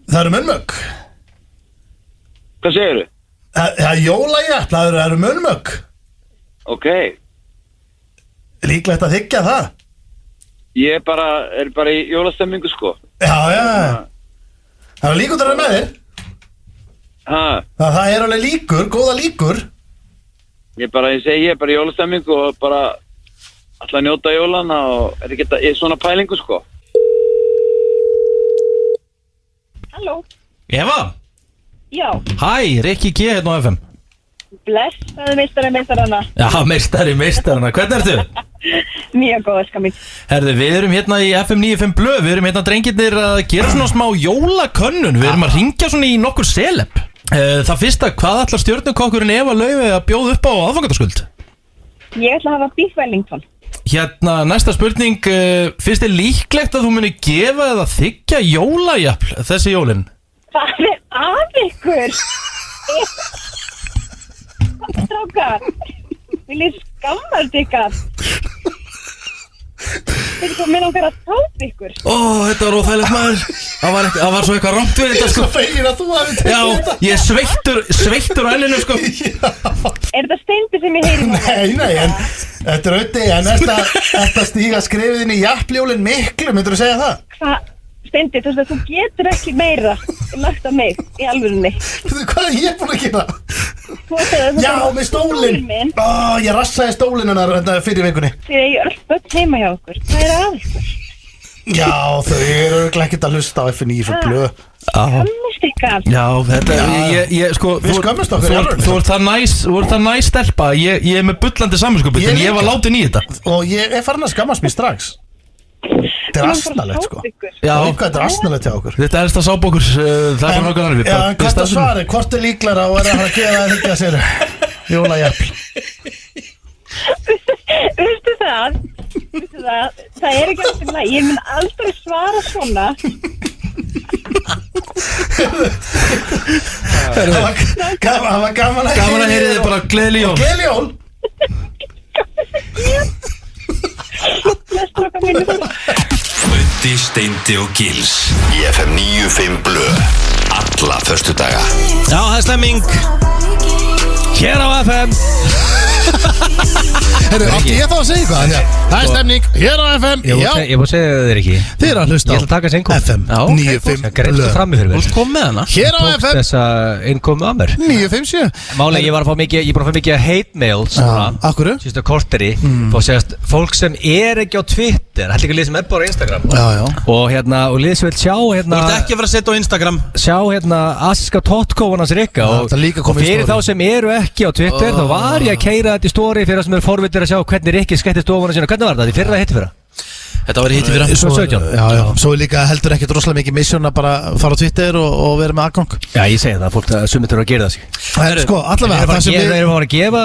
Það eru munnmögg. Hvað segirðu? Það er jólajafl, það eru munnmögg. Ok. Líklegt að þiggja það? Ég er bara í jólastemmingu, sko. Já. Það er líkur þar með þér. Það er alveg líkur, góða líkur. Ég er bara í jólastemmingu og bara ætla að njóta jólana og er ekki svona pælingu, sko. Halló. Eva? Já. Hæ, Rikki G hérna á FM. Bless, það er meistarana. Já, meistarana. Hvernig ertu? Mjög góð, ska mín. Herðu, við erum hérna í FM 95 blöð. Við erum hérna drengirnir að gera svona smá jólakönnun. Við erum að ringja svona í nokkur celeb. Það fyrsta, hvað ætlar stjörnukokkurinn Eva Laufey að bjóða upp á aðfangandaskuld? Ég ætla að hafa Beef Wellington. Hérna, næsta spurning, finnst þið líklegt að þú muni gefa eða þiggja jólajafl þessi jólin? Hvað er af ykkur? Strákar, viljið skammast ykkar? Þetta kom mér langar að tópa ykkur. Þetta var óþægilegt maður. Það var svo eitthvað rangt við þetta, sko. Svo fegin að þú hafi tekið þetta. Já, ég sveittur á enninu, sko. Er þetta Steindi sem ég heyri núna? Nei, en þetta er auðvitað, en þetta stíga skrifið inn í jafnljólin miklu, myndur þú segja það? Hvað? Steindi, þú getur ekki meira lagt að mig í alvörunni. Hvað er ég búin að gera? Já, með stólinn. Ég rassaði stólinn hennar fyrir vikunni. Þið er öll börn heima hjá okkur. Hvað er af ykkur? Já, þau eru ekkert að hlusta á F95 blöð. Skammist ykkar. Já, þetta sko, við skömmist okkur. Þú ert það næst stelpa. Ég er með bullandi samvinskupið, en ég var látin í þetta. Og ég er farin að skammast mér strax. Þetta er asnalegt, sko. Já, þetta er asnalegt hjá okkur. Þetta er að sápa okkur. Það er nokkuð annar. Já, en hvert er svarið? Hvort er líklara og er að fara að gefa það þiggja sér jólajafl? Veistu það? Það er ekki alltaf læg. Ég mun aldrei svara svona. Það var gaman að heyri þið bara gleðileg jól. Gleðileg jól. Böndi, Steindi og Gils í FM 95 Blö alla föstudaga. Já, það er stemming hér á FM. Heyrðu, átti ég þá að segja eitthvað? Það er stemning, hér á FM. Já, Ég búið að segja þér ekki. þið eru að hlusta Ég ætla að taka þessi innkomu. FM Já, 95 Greinstu Blö frammi fyrir Þú mér. kom með hana. Hér á Tókst FM þessa innkomu að mér. 957. Málega, ég var að fá mikið hate mails Akkurru? síðustu korteri og segast fólk sem er ekki á Twitter, hætti ekki að lið sem er bara á Instagram Já. og lið sem vil sjá Þú ert ekki að vera að setja á Instagram. asíska tóttkófan hans Rikka og það er líka komið í fyrir story. þá sem eru ekki á Twitter þá var ég að keira þetta í story fyrir það sem eru forvitir að sjá hvernig Rikki skætti stofuna sína. Hvernig var þetta? Í fyrra hitti fyrra? Þetta var hitti fyrir. Svo 17. Já. Svo er líka heldur ekkert rosalega mikið mission að bara fara á Twitter og vera með aðgang. Já, ég segi það, fólk sumir þurfa að gera það sig. En sko, allavega það sem Erum við að gefa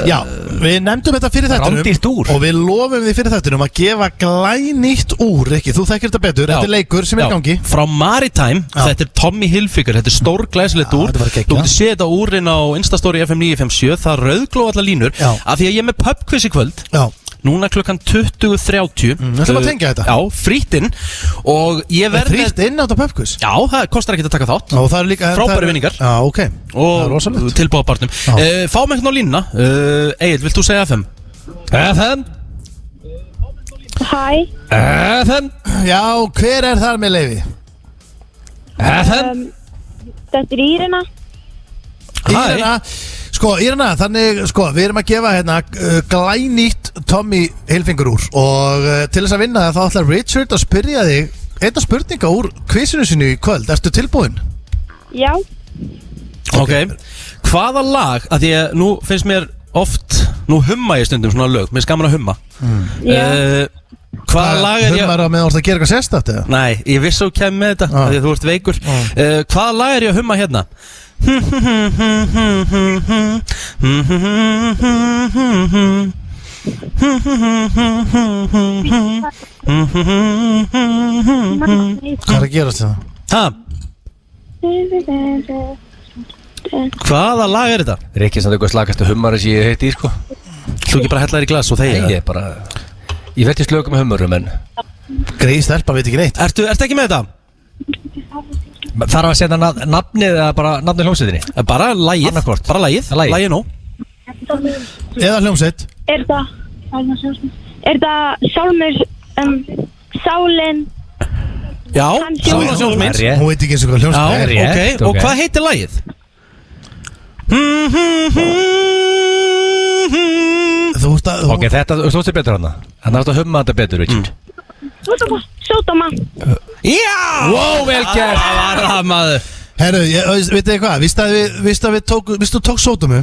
Já, við nefndum þetta fyrir Rándýrt þættinum úr. og við lofum því fyrir þættinum að gefa glænýtt úr, ekki? Þú þekkir þetta betur, þetta er leikur sem er í gangi. Frá Maritime, þetta er Tommy Hilfiger. Þetta er stór glæsilegt úr. þetta var geggjað. Þú getur séð þetta úrinn á Instastory FM 957. Það rauðgló allar línur. Já. Af því að ég er með pubquiz í kvöld. Já, Núna klukkan 20:30. Við ætlum að tengja þetta. Já, frýtt inn. Og ég verð þrýtt inn á þetta pubquiz. Já, það kostar ekki að taka þátt. Og það er líka Frábæru vinningar. Já, ok. Það er Og rosalegt. tilbúið á barnum. Fáum einhvern á línuna. Egil, vilt þú segja FM? FM Hæ, FM Já, hver er þar með leyfi? FM þetta er Írina. Írena, þannig, við erum að gefa hérna glænýtt Tommy Hilfiger úr og til þess að vinna það þá ætlar Richard að spyrja þig einna spurninga úr quizinu sinu í kvöld. Ertu tilbúin? Já, Ok. Hvaða lag, að því að nú finnst mér oft, nú humma ég stundum svona lög, mér er gaman að humma. Hvaða lag er ég... Hummar á meðan þú ert að gera eitthvað sérstætt eða? Nei, ég vissi að þú kemur með þetta, af því að þú ert veikur. Hvaða lag er ég að humma hérna? Hvað er að gerast það? Ha? Hvaða lag er þetta? Rikki samt eitthvað slagast hummari sem ég heiti í sko. Þú ekki bara hella þér í glas og þegja? Ég er bara Ég veit í slöku með hummurum en Greið stelpa veit ekki neitt. Ertu ekki með þetta? Þarf að setja nafnið eða bara nafnið hljómsveitinni? Bara lagið. Annarkvort. Bara lagið. Lagið nú. Eða hljómsveit. er það Sálmur Sálin Já, Hans Sálin Jónsson. Sjónsmins. Það er rétt. Hún veit ekki eins og hvað hljómsveit Já, er. rétt, ok. Og ok. hvað heitir lagið? Þú veist að Ok, þetta, þú stóðst þér betur hana. Þannig að þú humma þetta betur, Richard. Sódóma. Já! Wow, vel gert. Það var það, maður. Herru, veit þið hvað, víst þú tók sótumu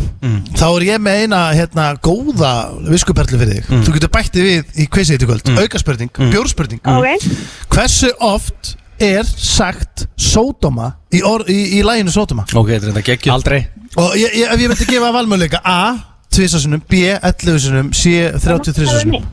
þá er ég með eina hérna góða viskuperlu fyrir þig. Þú getur bættið við í quizið í kvöld. Aukaspurning, bjórspurning. Ok. Hversu oft er sagt sódóma í laginu sódóma? Ok, þetta er þetta geggjum. Aldrei. Og ef ég myndi gefa valmöðuleika A 2 sinnum, B 11 sinnum, C 33 sinnum.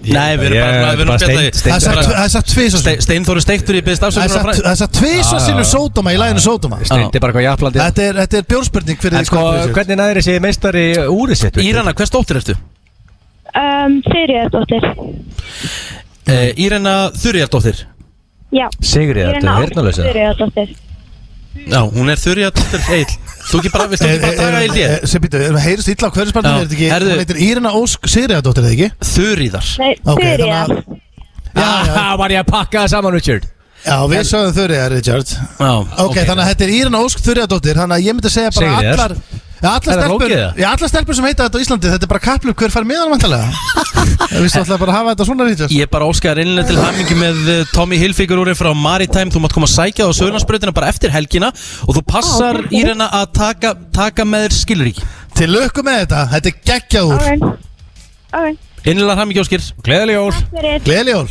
Nei, við erum að spjalla því. Það er sagt 2 sinnum. Steinþóru steiktur í byggðist afsökunar. Það er sagt 2 sinnum sódóma í laginu sódóma. Steindi bara eitthvað jafnlandi. Þetta er bjórspurning fyrir En sko, hvernig næður þessi meistari úrið sitt? Írana, hvers dóttir ertu? Sigríðardóttir. Írana Þurriðardóttir. Já. Sigríðar, þetta er heyrnarlaus eða? Sigríðardóttir. Já, hún er Þurriðardóttir Egil. Þú ekki bara, viltu ekki bara draga Egil ég? Sem býtu, heyrðist illa á hverju spalnum Já. er þetta ekki? Herðu. Hún heitir Írina Ósk Sigríðardóttir, eða ekki? Þurriðar. Nei, Ok, Sigríðar. Já, var ég að pakka það saman, Richard. Já, við sögum Þurriðar, Richard. Já, Ok, þannig að þetta er Írina Ósk Þurriðardóttir. Þannig að ég myndi segja bara Sigríðar. allar stelpur sem heita þetta á Íslandi. Þetta er bara kaplur hver fær miðan vantarlega. Við ætlum bara að hafa þetta svona, Richard. Ég bara óskaði reynilega til hammingi með Tommy Hilfiger úr frá Maritime. Þú mátt koma að sækja það á Söðurlandsbrautina bara eftir helgina og þú passar Írana að taka með þér skilríki. Til lukku með þetta, þetta er geggjað úr. Ok. Innilega hammingi Óskir. Gleðileg jól. Gleðileg jól.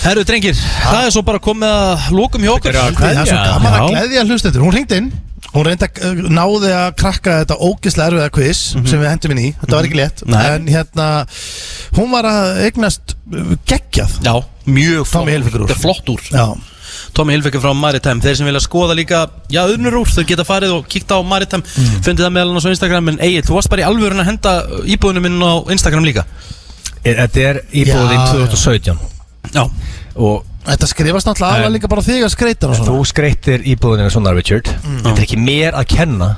Herru drengir, það er svo bara komið að lokum hjá okkur. Það er svo gaman að Já. gleðja hlustendur. Hún hringdi inn. Hún reynda náði að krakka þetta ógeðslega erfiða quiz sem við hendum inn í. Þetta var ekki létt. Nei. En hérna, hún var að eignast geggjað. Já, mjög flott. Tommy Hilfiger úr. Þetta er flott úr. Já. Tommy Hilfiger frá Maritime. Þeir sem vilja skoða líka, já, öðnur úr, þau geta farið og kíkta á Maritime. Fundið það meðal annars á Instagram. En Egil, þú varst bara í alvörun að henda íbúðunum inn á Instagram líka. Þetta er íbúðin 2017. Já. Og Þetta skrifast náttúrulega alveg líka bara þig að skreita og svona. þú skreittir íbúðinu svona, Richard. Þetta er ekki mér að kenna.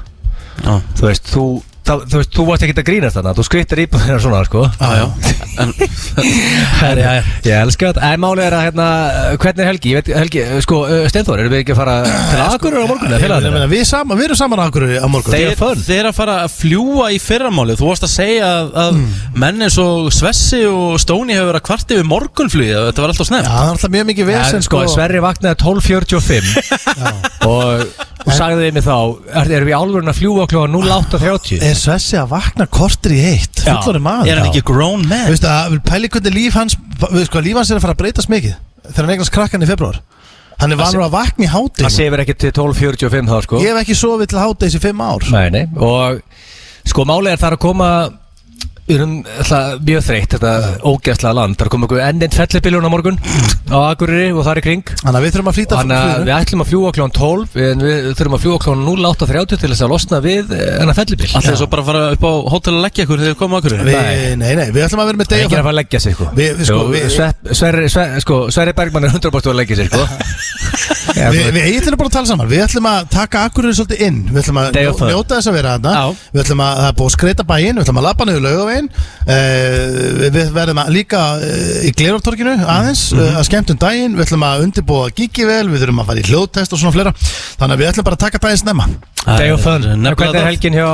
Þú veist, þú varst ekki að grínast þarna. Þú skreittir íbúðinu svona, sko. Já. En Ég elska þetta. En málið er að hvernig er Helgi? Ég veit, Helgi, sko, Steinþór, erum við ekki að fara til Akureyrar á morgun? Við erum saman á Akureyri á morgun. Þeir eru að fara að fljúa í fyrramálið. Þú varst að segja að menn eins og Svessi og Stóni hefur verið að kvarta yfir morgunflugið. Þetta var alltaf snett. Já, það er alltaf mjög mikið vesen, sko. Sverri vaknaði 12:45 og sagði við mig þá, erum við álverðin að fljúa kl. 08:30? Er Svessi að vakna korter í 1? Fullorðinn maður. Er hann ekki grown man? Veistu að pæli hvernig líf hans er að fara að breytast mikið þegar hann eignast krakkan í februar. Hann er vanur að vakna í hádegi. Hann sefur ekki til 12:45 þá, sko. Ég hef ekki sofið til hádegis í 5 ár. Nei, og sko málið er það að koma. Við erum mjög þreytt, þetta ógeðslega land. Það er komið enn einn fellibiljón á morgun á Akureyri og þar í kring. Þannig að við þurfum að flýta Við ætlum að fljúa kl. 12 en við þurfum að fljúa kl. 08:30 til þess að losna við enna fellibil. Alltaf svo bara að fara upp á hótel að leggja ykkur þegar þið komum á Akureyri? Nei, við ætlum að vera með deg. Ekki að fara að leggja sig, sko. Sverri Bergmann er 100% að leggja sig, sko. Við ætlum bara að tala saman. Við ætlum að taka Akureyri svolítið inn. Við ætlum að njóta þess að vera þarna. Við ætlum að það er búið að skreita bæinn. Við ætlum að labba niður Laugaveginn. Við verðum líka í Glerártorginu aðeins að skemmtum daginn. Við ætlum að undirbúa gigi vel. Við þurfum að fara í hljóðtest og svona fleira. Þannig að við ætlum bara að taka daginn snemma. Day of fun. Hvernig er helgin hjá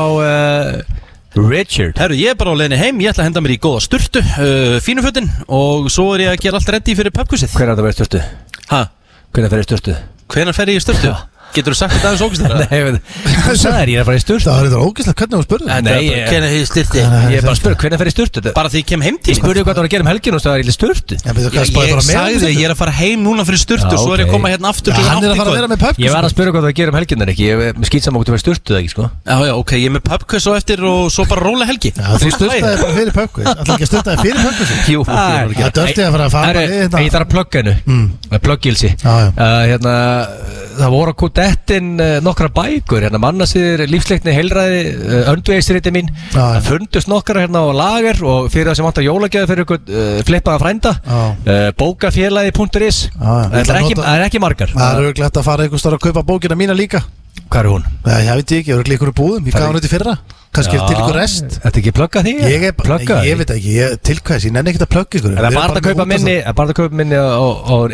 Richard? Herru, ég er bara á leiðinni heim. Ég ætla að henda mér í góða sturtu, fínu fötin, og svo er ég að gera allt ready fyrir pubquizið. Hvernig er það að vera í sturtu? Hvernig fer ég í sturtu? Hvernig fer ég í sturtu? Getur þú sagt þetta aðeins ógæslega? Nei, þú sagðir ég er að fara í sturtu. Það er þetta ógæslega, hvernig þú spurði? Hvernig fer ég í sturtu? Ég er bara að spurði, hvernig fer ég í sturtu? Bara því ég kem heim til. Ég spurði hvað það var að gera helginu og það var í sturtu. Ég sagði ég er að fara heim núna fyrir sturtu, svo er ég að koma hérna aftur til hann er að fara að vera með pubquiz. Ég var að spurði hvað það var að gera helginu en ekki. Ég skýt saman hvort þú var í sturtu eða ekki, sko. Já, ok, ég er með pubquiz og eftir og svo bara róla helgi. Þú sturtaði bara fyrir pubquiz. Ætlaði ekki að sturtaði fyrir pubquiz. Jú, það dörfti að fara að fara ég þarf að plugga hennu Pluggilsi. Það voru að kúta ettin nokkra bækur, mannasýðir, lífsleikni, heilræði, öndvegisriti mín. Það fundust nokkra á lager og fyrir það sem vantar jólagjöð fyrir ykkur flippaða frænda, bókafélagi.is. Það er ekki margar. Það eru glætt að fara einhvers þar að kaupa bókina mína líka. Hvað er hún? Það veit ég ekki, ég eru ykkur búðum. Ég gaf hún þetta í fyrra. Kannski til ykkur rest. Þetta ekki plugga því? Ég veit ekki, til hvers, ég nenni ekkert að plugga ykkur. Það er bara að kaupa minni á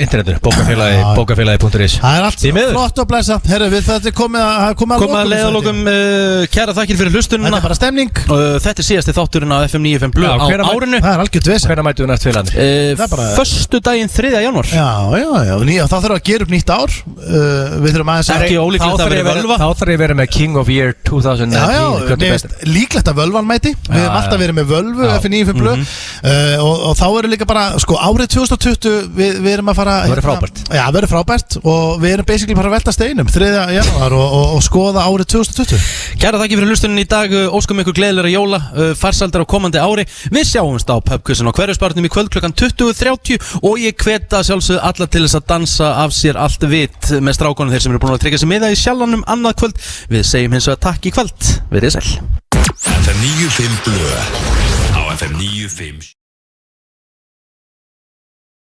internetu, bókafélagi.is. Það er allt flott og blæsa. Herru, þetta er komið að leiðalokum. Kæra þakkir fyrir hlustununa. Þetta er bara stemning. Þetta er síðasti þátturinn á FM 95 Blöð á árinu. Það er algjört vesen. Hvernig mætum við næst félagarnir? Föstudaginn 3. janúar. Já, þá þurfum við að gera upp nýtt ár. Við þurfum aðeins ekki ólíklegt að vera völva. Þá þarf ég að vera með King of Year 2019. Líklegt að völvan mæti. Við hefum alltaf verið með völvu FM 95 Blöð og þá eru líka bara, sko, árið 2020 við erum að fara. Það verður frábært. Já, það verður frábært og við erum basically bara að velta steinum 3. janúar og skoða árið 2020. Kæra þakki fyrir hlustunin í dag. Óskum ykkur gleðilega jóla, farsaldar á komandi ári. Við sjáumst á pubquizin á Hverfisbarnum í kvöld klukkan 20:30 og ég hvet að sjálfsögðu alla til þess að dansa af sér allt vit með strákunum, þeir sem eru búin að tryggja sig miða í Sjallanum annað kvöld. Við segjum hins vegar takk í kvöld. Verið sæl. FM 95 Blöð á FM 95.